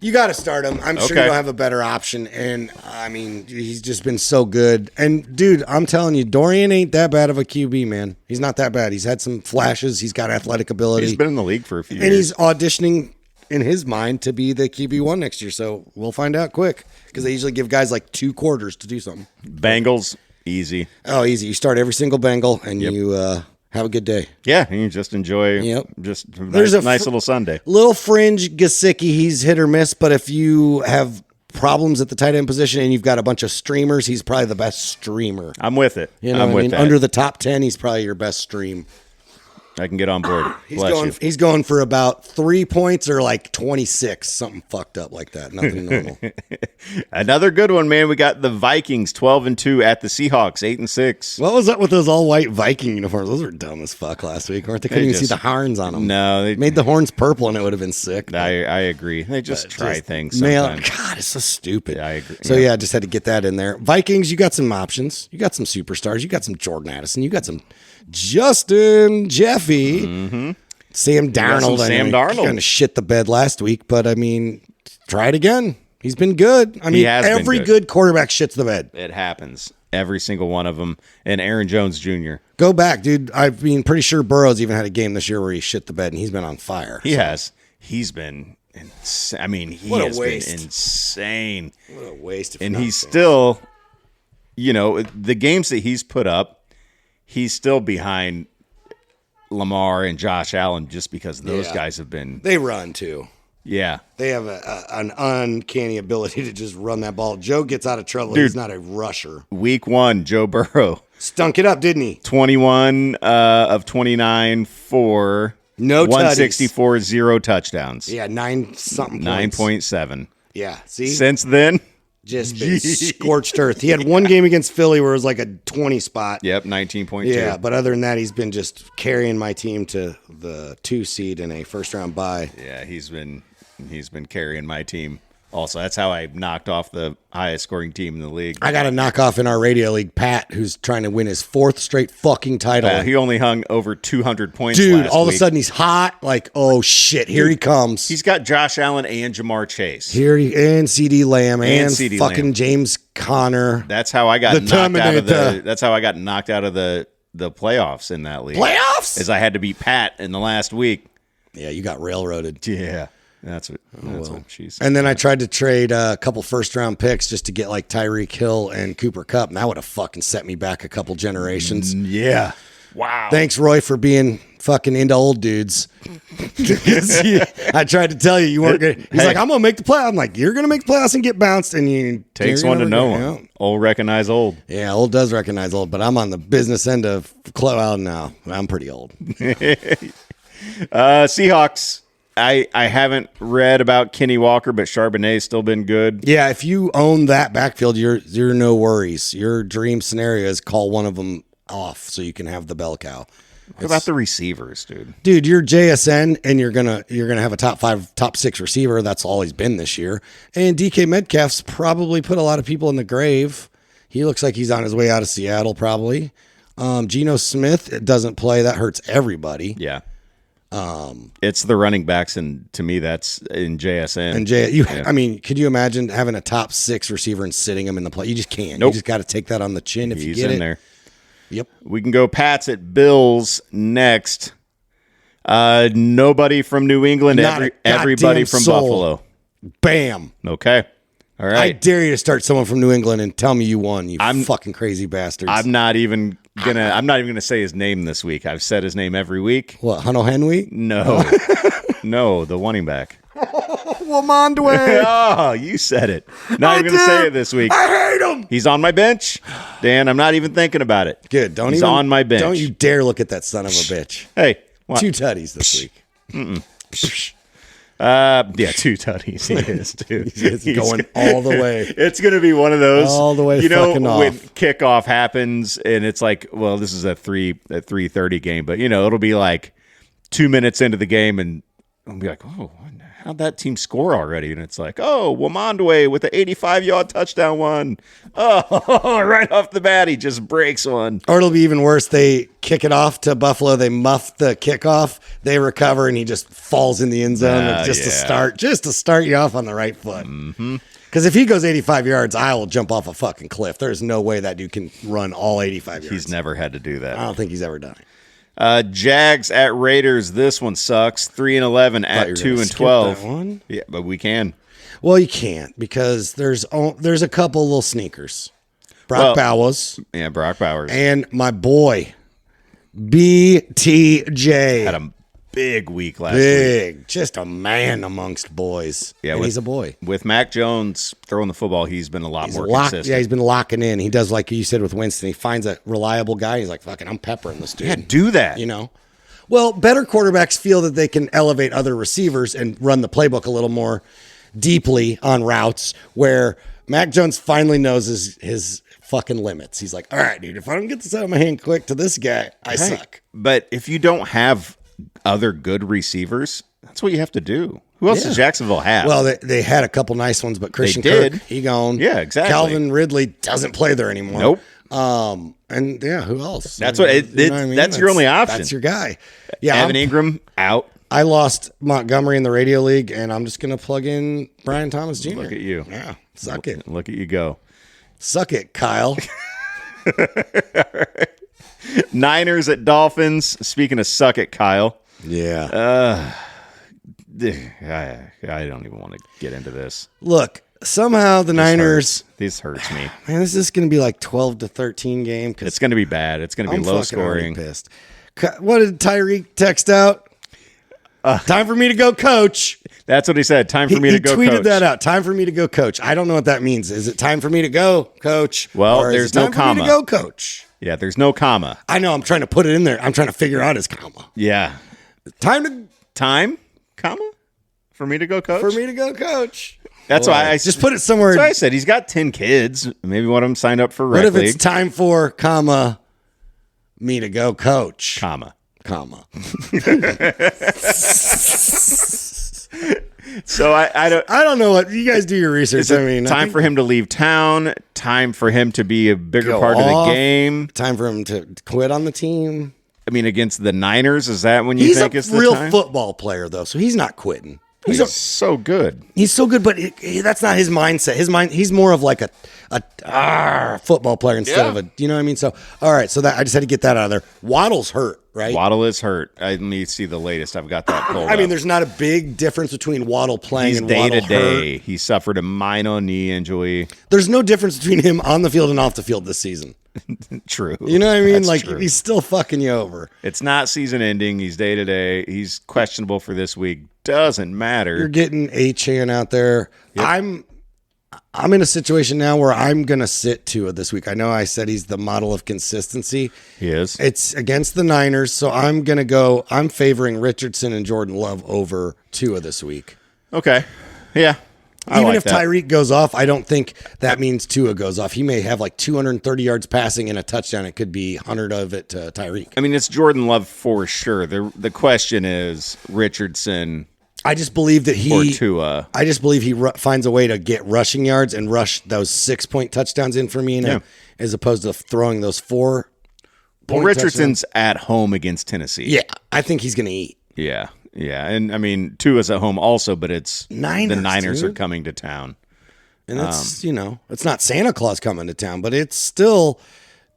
You got to start him. I'm sure you'll have a better option. And, I mean, he's just been so good. And, dude, I'm telling you, Dorian ain't that bad of a QB, man. He's not that bad. He's had some flashes. He's got athletic ability. He's been in the league for a few years. And he's auditioning, in his mind, to be the QB1 next year. So we'll find out quick because they usually give guys like 2 quarters to do something. Bengals Easy. Oh, easy. You start every single Bengal, and you have a good day. Yeah, and you just enjoy just a nice little Sunday. Little fringe Gesicki, he's hit or miss, but if you have problems at the tight end position and you've got a bunch of streamers, he's probably the best streamer. I'm with it. You know I'm with that. Under the top 10, he's probably your best stream. I can get on board. He's going for about 3 points or like 26, something fucked up like that. Nothing normal. Another good one, man. We got the Vikings 12-2 at the Seahawks 8-6. What was up with those all white Viking uniforms? Those were dumb as fuck last week, weren't they? Couldn't even see the horns on them. No, they made the horns purple and it would have been sick. I agree. They just try things sometimes. God, it's so stupid. Yeah, I agree. So yeah, I just had to get that in there. Vikings, you got some options. You got some superstars. You got some Jordan Addison. You got some Justin Jeffy. Mm-hmm. Sam Darnold. Sam Darnold. Kind of shit the bed last week, but I mean, try it again. He's been good. I mean, every good quarterback shits the bed. It happens. Every single one of them. And Aaron Jones Jr. Go back, dude. I've been pretty sure Burrow's even had a game this year where he shit the bed, and he's been on fire. He has. He's been insane. I mean, he has been insane. What a waste. And he's still, the games that he's put up, he's still behind Lamar and Josh Allen just because those guys have been. They run, too. Yeah. They have an uncanny ability to just run that ball. Joe gets out of trouble. Dude, he's not a rusher. Week 1, Joe Burrow. Stunk it up, didn't he? 21 of 29 for no 164, 0 touchdowns. Yeah, 9-something 9.7. Yeah, see? Since then, just been scorched earth. He had one game against Philly where it was like a 20 spot. Yep, 19.2. Yeah, but other than that, he's been just carrying my team to the 2 seed in a first-round bye. Yeah, he's been carrying my team. Also, that's how I knocked off the highest scoring team in the league. I got a knockoff in our radio league, Pat, who's trying to win his 4th straight fucking title. He only hung over 200 points Dude, last all of week. a sudden he's hot. Like, oh, shit, here he comes. He's got Josh Allen and Jamar Chase. And CD Lamb and CD fucking Lamb. James Conner. That's how I got knocked out of the playoffs in that league. Playoffs? Is I had to beat Pat in the last week. Yeah, you got railroaded. Yeah. That's what she said. And then I tried to trade a couple first-round picks just to get like Tyreek Hill and Cooper Kupp, and that would have fucking set me back a couple generations. Yeah. Wow. Thanks, Roy, for being fucking into old dudes. I tried to tell you weren't going to. He's like, I'm going to make the playoffs. I'm like, you're going to make the playoffs and get bounced. And you takes one to know one. Old recognize old. Yeah, old does recognize old, but I'm on the business end of well, now. I'm pretty old. Seahawks. I haven't read about Kenny Walker, but Charbonnet's still been good. Yeah, if you own that backfield, you're no worries. Your dream scenario is call one of them off so you can have the bell cow. What about the receivers, dude? Dude, you're JSN and you're gonna have a top 5, top 6 receiver. That's all he's been this year. And DK Metcalf's probably put a lot of people in the grave. He looks like he's on his way out of Seattle, probably. Geno Smith doesn't play. That hurts everybody. Yeah. It's the running backs, and to me, that's in JSN. I mean, could you imagine having a top 6 receiver and sitting him in the play? You just can't. Nope. You just got to take that on the chin if you get in it. There. Yep. We can go Pats at Bills next. Nobody from New England. Everybody from Buffalo. Bam. Okay. All right. I dare you to start someone from New England and tell me you won. I'm fucking crazy bastards. I'm not even gonna say his name this week. I've said his name every week. What, Huno Henry? No. No, the running back. Wamandwe. Oh, you said it. Not even gonna say it this week. I hate him. He's on my bench. Dan, I'm not even thinking about it. Good. He's on my bench. Don't you dare look at that son of a bitch. Hey. 2 tutties this week. Yeah, 2 tutties. He is, dude. He's going all the way. It's going to be one of those. All the way fucking off. When kickoff happens and it's like, well, this is a 3:30 game, but, it'll be like 2 minutes into the game and I'll be like, oh, how'd that team score already? And it's like, oh, Wamandwe with the 85-yard touchdown one. Oh, right off the bat, he just breaks one. Or it'll be even worse. They kick it off to Buffalo. They muff the kickoff. They recover, and he just falls in the end zone to start you off on the right foot. Because if he goes 85 yards, I will jump off a fucking cliff. There's no way that dude can run all 85 yards. He's never had to do that. I don't think he's ever done it. Jags at Raiders. This one sucks. 3-11 at 2-12. Yeah, but we can. Well, you can't because there's a couple little sneakers. Brock Bowers. Yeah, Brock Bowers. And my boy, BTJ. Had a big week last week. Just a man amongst boys. Yeah, and he's a boy. With Mac Jones throwing the football, he's been a lot more consistent. Yeah, he's been locking in. He does like you said with Winston. He finds a reliable guy. He's like, fucking, I'm peppering this dude. Yeah, do that. You know? Well, better quarterbacks feel that they can elevate other receivers and run the playbook a little more deeply on routes where Mac Jones finally knows his fucking limits. He's like, all right, dude, if I don't get this out of my hand quick to this guy, I suck. But if you don't have other good receivers, that's what you have to do. Who else does Jacksonville have? Well, they had a couple nice ones, but Christian did. Kirk, he gone. Yeah, exactly. Calvin Ridley doesn't play there anymore. Nope. And yeah, who else? That's what that's your only option. That's your guy. Yeah, Evan Ingram out. I lost Montgomery in the radio league, and I'm just gonna plug in Brian Thomas Jr. Look at you. Yeah, suck it. Look at you go. Suck it, Kyle. Niners at Dolphins. Speaking of suck it, Kyle. Yeah. I don't even want to get into this. Look, somehow the Niners. This hurts me. Man, this is going to be like 12-13 game. It's going to be bad. It's going to be low scoring. Pissed. What did Tyreek text out? Time for me to go, coach. That's what he said. Time for me to go, coach. He tweeted that out. Time for me to go, coach. I don't know what that means. Is it time for me to go, coach? Well, or there's no comma. For me to go, coach. Yeah, there's no comma. I know. I'm trying to put it in there. I'm trying to figure out his comma. Yeah. Time, comma? For me to go, coach? For me to go, coach. That's why I just put it somewhere. That's why I said he's got 10 kids. Maybe one of them signed up for rec league. What if league? it's time for, comma, me to go, coach? Comma. So I don't know what you guys do your research. I mean, time for him to leave town. Time for him to be a bigger part of the game. Time for him to quit on the team. I mean, against the Niners, is that when you think it's the time? He's a real football player, though, so he's not quitting. He's so good. He's so good, but that's not his mindset. He's more of like a football player instead of a, you know what I mean? So, all right. So that I just had to get that out of there. Waddle's hurt, right? Waddle is hurt. I need to see the latest. I've got that pulled I mean, there's not a big difference between Waddle playing and Waddle hurt. He's day-to-day. He suffered a minor knee injury. There's no difference between him on the field and off the field this season. True. You know what I mean? That's like, true. He's still fucking you over. It's not season ending. He's day-to-day. He's questionable for this week. Doesn't matter. You're getting A-Chan out there. Yep. I'm in a situation now where I'm going to sit Tua this week. I know I said he's the model of consistency. He is. It's against the Niners, so I'm going to go. I'm favoring Richardson and Jordan Love over Tua this week. Okay. Yeah. Even if Tyreek goes off, I don't think that means Tua goes off. He may have like 230 yards passing and a touchdown. It could be 100 of it to Tyreek. I mean, it's Jordan Love for sure. The question is Richardson. I just believe that or Tua. I just believe he finds a way to get rushing yards and rush those 6-point touchdowns in for me, as opposed to throwing those 4. Well, Richardson's at home against Tennessee. Yeah, I think he's going to eat. Yeah, and I mean Tua's at home also, but it's the Niners dude. are coming to town, and it's it's not Santa Claus coming to town, but it's still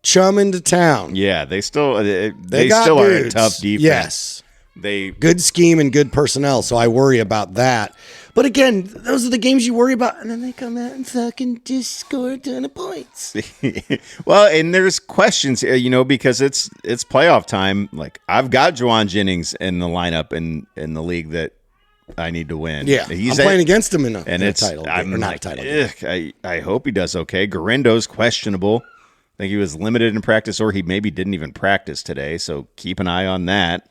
chumming to town. Yeah, they still they still are dudes. a tough defense. Yes. Good scheme and good personnel, so I worry about that. But again, those are the games you worry about, and then they come out and fucking just score a ton of points. Well, and there's questions, because it's playoff time. Like I've got Juwan Jennings in the lineup in the league that I need to win. Yeah, I'm playing against him in a title game, or not a title game. I hope he does okay. Garindo's questionable. I think he was limited in practice, or he maybe didn't even practice today. So keep an eye on that.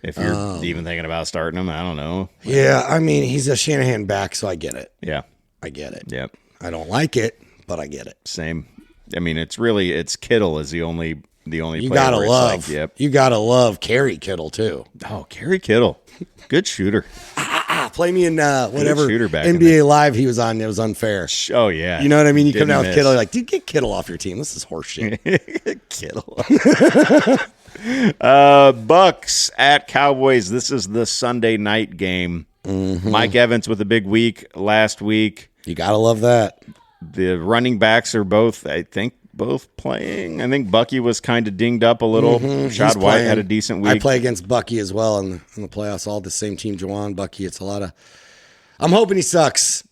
If you're even thinking about starting him, I don't know. Yeah, I mean, he's a Shanahan back, so I get it. Yeah. I get it. Yep. I don't like it, but I get it. Same. I mean, it's Kittle is the only you gotta love. Yep. You gotta love Kerry Kittle too. Oh, Kerry Kittle, good shooter. Play me in whatever shooter back NBA Live he was on. It was unfair. Oh yeah, you know what I mean. You come down with Kittle, you're like, dude, get Kittle off your team. This is horseshit. Kittle. Bucks at Cowboys. This is the Sunday night game. Mm-hmm. Mike Evans with a big week last week. You gotta love that. The running backs are both playing. I think Bucky was kind of dinged up a little. Rashad White had a decent week. I play against Bucky as well in the playoffs. All the same team, Juwan, Bucky. It's a lot of. I'm hoping he sucks.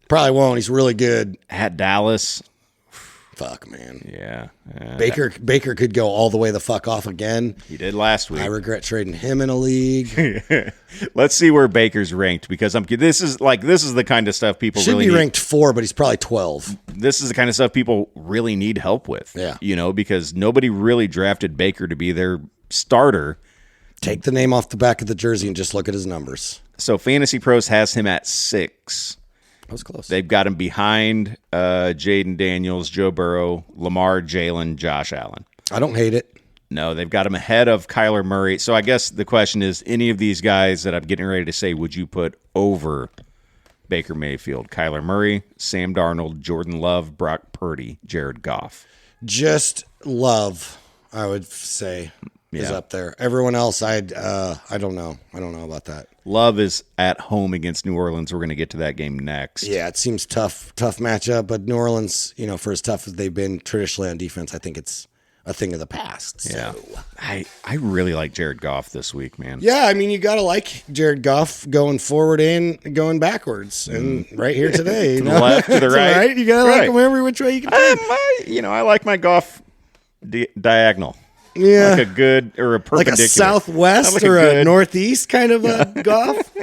Probably won't. He's really good. At Dallas. Fuck, man. Yeah. Baker could go all the way the fuck off again. He did last week. I regret trading him in a league. Let's see where Baker's ranked, because this is the kind of stuff people should really be need. ranked 4, but he's probably 12. This is the kind of stuff people really need help with. Yeah. Because nobody really drafted Baker to be their starter. Take the name off the back of the jersey and just look at his numbers. So Fantasy Pros has him at 6. That was close. They've got him behind Jaden Daniels, Joe Burrow, Lamar, Jalen, Josh Allen. I don't hate it. No, they've got him ahead of Kyler Murray. So I guess the question is, any of these guys that I'm getting ready to say, would you put over Baker Mayfield? Kyler Murray, Sam Darnold, Jordan Love, Brock Purdy, Jared Goff. Just Love, I would say, is up there. Everyone else, I don't know. I don't know about that. Love is at home against New Orleans. We're going to get to that game next. Yeah, it seems tough matchup, but New Orleans, for as tough as they've been traditionally on defense, I think it's a thing of the past. So. Yeah. I really like Jared Goff this week, man. Yeah, I mean, you got to like Jared Goff going forward and going backwards. And right here today. To the left, to the right. You got to like him every which way you can take. I like my Goff diagonal. Yeah. Like a good or a perpendicular. Like a southwest like or a northeast kind of a Goff.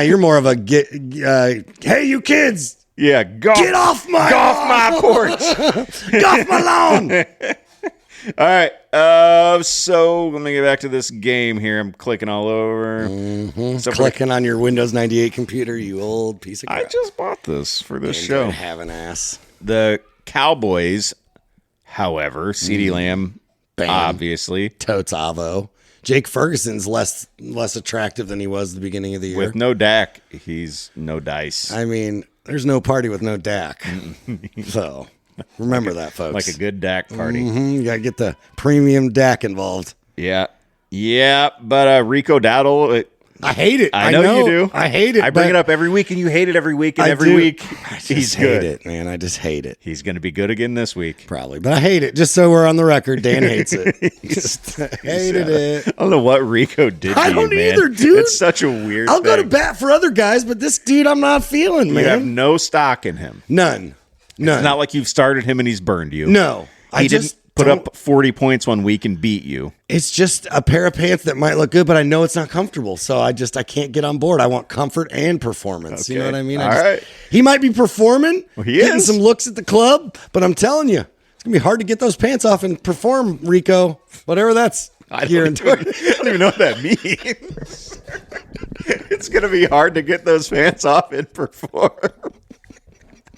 You're more of a hey, you kids. Yeah, Goff. Get off my porch. Get off my lawn. All right. So let me get back to this game here. I'm clicking all over. Mm-hmm. So clicking on your Windows 98 computer, you old piece of crap. I just bought this for this show. Have an ass. The Cowboys, however, CeeDee Lamb, Bam. obviously. Totes Avo. Jake Ferguson's less attractive than he was at the beginning of the year. With no Dak, he's no dice. I mean, there's no party with no Dak. So remember that, folks. Like a good Dak party. Mm-hmm. You got to get the premium Dak involved. Yeah. Yeah, but Rico Dowdle... I hate it. I know you do. I hate it. I bring it up every week, and you hate it every week, and he's good. Hate it, man. I just hate it. He's going to be good again this week. Probably, but I hate it. Just so we're on the record, Dan hates it. Just hated it. I don't know what Rico did to you, man. I don't either, dude. It's such a weird I'll thing. go to bat for other guys, but this dude I'm not feeling, man. You have no stock in him. None. It's not like you've started him and he's burned you. No. He didn't put up 40 points one week and beat you. It's just a pair of pants that might look good, but I know it's not comfortable. So I can't get on board. I want comfort and performance. Okay. You know what I mean? All right. He might be performing, getting is. some looks at the club, but I'm telling you, it's going to be hard to get those pants off and perform, Rico. Whatever that's here in I don't even know what that means. It's going to be hard to get those pants off and perform.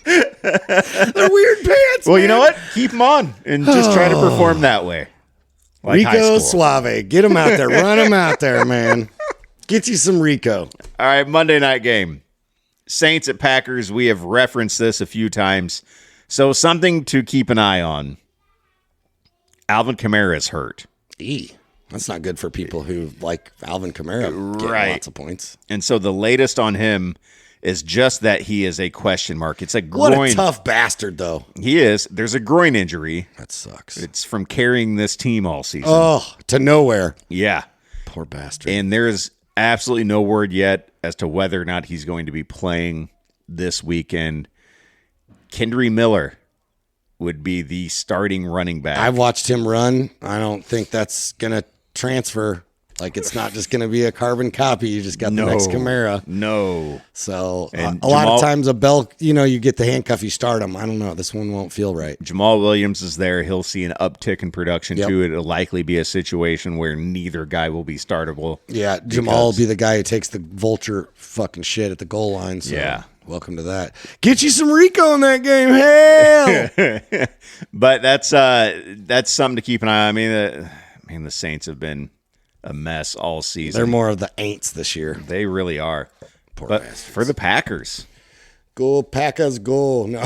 They're weird pants. Well, man. you know what? Keep them on and just try to perform that way. Like Rico Suave. Get him out there. Run him out there, man. Get you some Rico. All right, Monday night game. Saints at Packers. We have referenced this a few times. So something to keep an eye on. Alvin Kamara is hurt. That's not good for people who like Alvin Kamara getting lots of points. And so the latest on him is just that he is a question mark. It's a groin. What a tough bastard, though. He is. There's a groin injury. That sucks. It's from carrying this team all season. Oh, to nowhere. Yeah. Poor bastard. And there's absolutely no word yet as to whether or not he's going to be playing this weekend. Kendry Miller would be the starting running back. I've watched him run. I don't think that's going to transfer. Like, it's not just going to be a carbon copy. You just got the next Camara. No. So, a lot of times a bell, you get the handcuff, you start him. I don't know. This one won't feel right. Jamal Williams is there. He'll see an uptick in production, too. It'll likely be a situation where neither guy will be startable. Yeah, Jamal will be the guy who takes the vulture fucking shit at the goal line. So yeah. Welcome to that. Get you some Rico in that game. Hell! But that's something to keep an eye on. I mean, the Saints have been a mess all season. They're more of the ain'ts this year. They really are. Poor but bastards. for the Packers. Go Packers, go. No,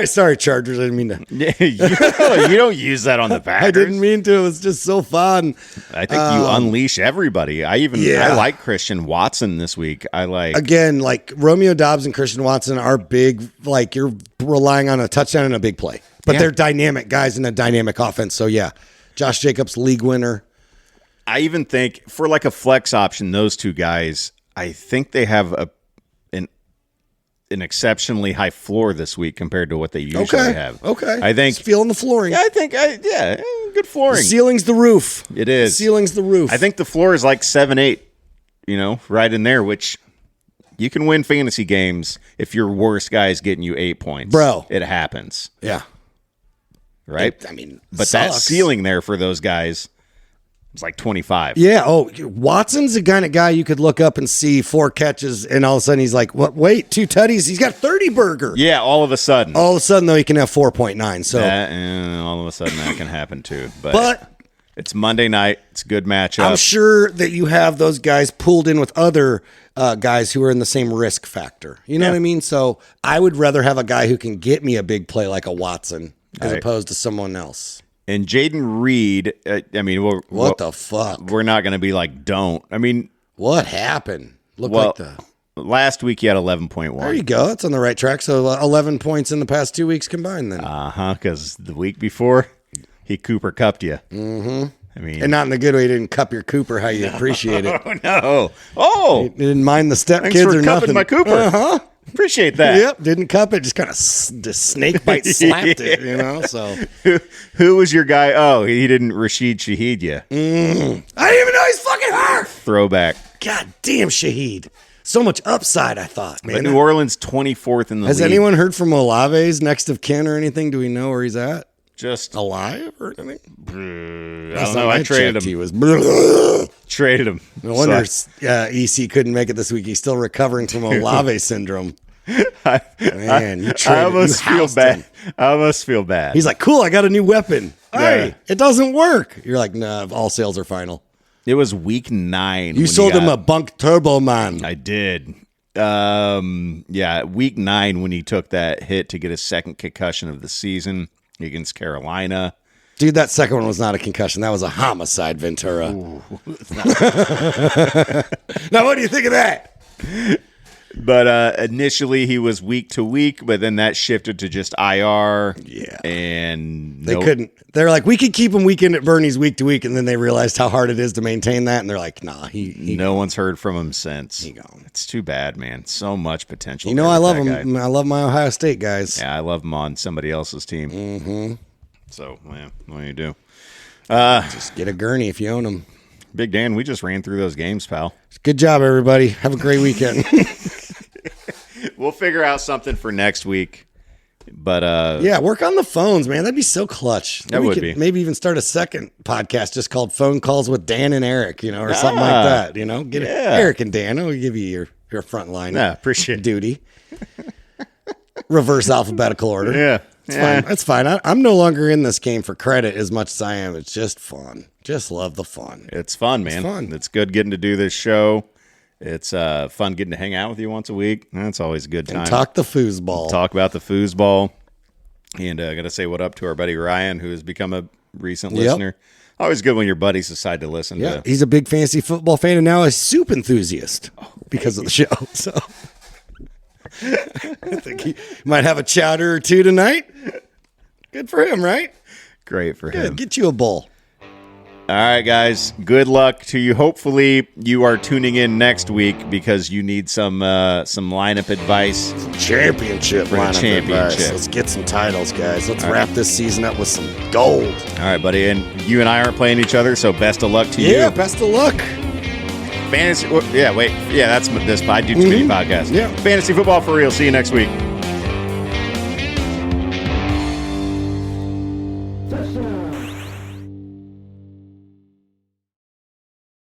sorry, Chargers. I didn't mean to. You don't use that on the Packers. I didn't mean to. It was just so fun. I think you unleash everybody. I like Christian Watson this week. Again, like Romeo Doubs and Christian Watson are big. Like you're relying on a touchdown and a big play, but they're dynamic guys in a dynamic offense. So yeah, Josh Jacobs, league winner. I even think for like a flex option, those two guys, I think they have an exceptionally high floor this week compared to what they usually have. Okay. I think Just feeling the flooring. I think good flooring. The ceiling's the roof. It is. The ceiling's the roof. I think the floor is like 7-8, right in there, which you can win fantasy games if your worst guy is getting you 8 points. Bro. It happens. Yeah. Right? But that ceiling there for those guys is like 25. Yeah. Oh, Watson's the kind of guy you could look up and see 4 catches, and all of a sudden he's like, "What? Wait, 2 tutties. He's got 30 burger." Yeah, all of a sudden. All of a sudden, though, he can have 4.9. So all of a sudden that can happen too. But it's Monday night. It's a good matchup. I'm sure that you have those guys pooled in with other guys who are in the same risk factor. You know what I mean? So I would rather have a guy who can get me a big play like a Watson as opposed to someone else. And Jaden Reed, what the fuck? We're not going to be like, don't. What happened? Last week he had 11.1. There you go. That's on the right track. So 11 points in the past 2 weeks combined then. Because the week before, he Cooper cupped you. Mm-hmm. And not in the good way. He didn't cup your Cooper how you appreciate it. Oh, no. Oh. He didn't mind the step Thanks kids for or cupping nothing. my Cooper. Uh-huh. Appreciate that. Yep, didn't cup it, just kind of snake bite slapped it, So who was your guy? Oh, he didn't Rashid Shaheed you. I didn't even know he's fucking hurt. Throwback. God damn, Shaheed. So much upside, I thought, man. But New Orleans 24th in the league. Has anyone heard from Olave's next of kin or anything? Do we know where he's at? Just alive or anything? I don't know. I traded him. He was traded him. No wonder EC couldn't make it this week. He's still recovering from Olave syndrome. Man, you traded. I almost feel bad. I almost feel bad. He's like, cool, I got a new weapon. Yeah. Hey, it doesn't work. You're like, nah, all sales are final. It was week 9. You sold him a bunk turbo man. I did. Week 9 when he took that hit to get his second concussion of the season against Carolina. Dude, that second one was not a concussion. That was a homicide, Ventura. Now, what do you think of that? But initially he was week to week, but then that shifted to just IR. Yeah. And they couldn't. They're like, we could keep him weekend at Bernie's week to week. And then they realized how hard it is to maintain that. And they're like, nah, no one's heard from him since. He gone. It's too bad, man. So much potential. I love him. I love my Ohio State guys. Yeah, I love him on somebody else's team. Mm-hmm. So, man, what do you do? Just get a gurney if you own them. Big Dan, we just ran through those games, pal. Good job, everybody. Have a great weekend. We'll figure out something for next week. But work on the phones, man. That'd be so clutch. That would be. Maybe even start a second podcast just called Phone Calls with Dan and Eric, or something like that. Get Eric and Dan. We'll give you your front line. Yeah, appreciate duty. Reverse alphabetical order. Yeah. It's fine. That's fine. I'm no longer in this game for credit as much as I am. It's just fun. Just love the fun. It's fun, man. It's fun. It's good getting to do this show. It's fun getting to hang out with you once a week. That's always a good time. And talk the foosball. Talk about the foosball. And I got to say what up to our buddy Ryan, who has become a recent listener. Always good when your buddies decide to listen. Yeah, he's a big fantasy football fan and now a soup enthusiast because of the show. So I think he might have a chowder or two tonight. Good for him, right? Great for him. Get you a bowl. All right, guys. Good luck to you. Hopefully, you are tuning in next week because you need some lineup advice. Championship for the lineup championship. Advice. Let's get some titles, guys. Let's wrap this season up with some gold. All right, buddy. And you and I aren't playing each other, so best of luck to you. Yeah, best of luck. Fantasy. Yeah, wait. Yeah, that's this. I do too many podcasts. Yeah. Fantasy football for real. See you next week.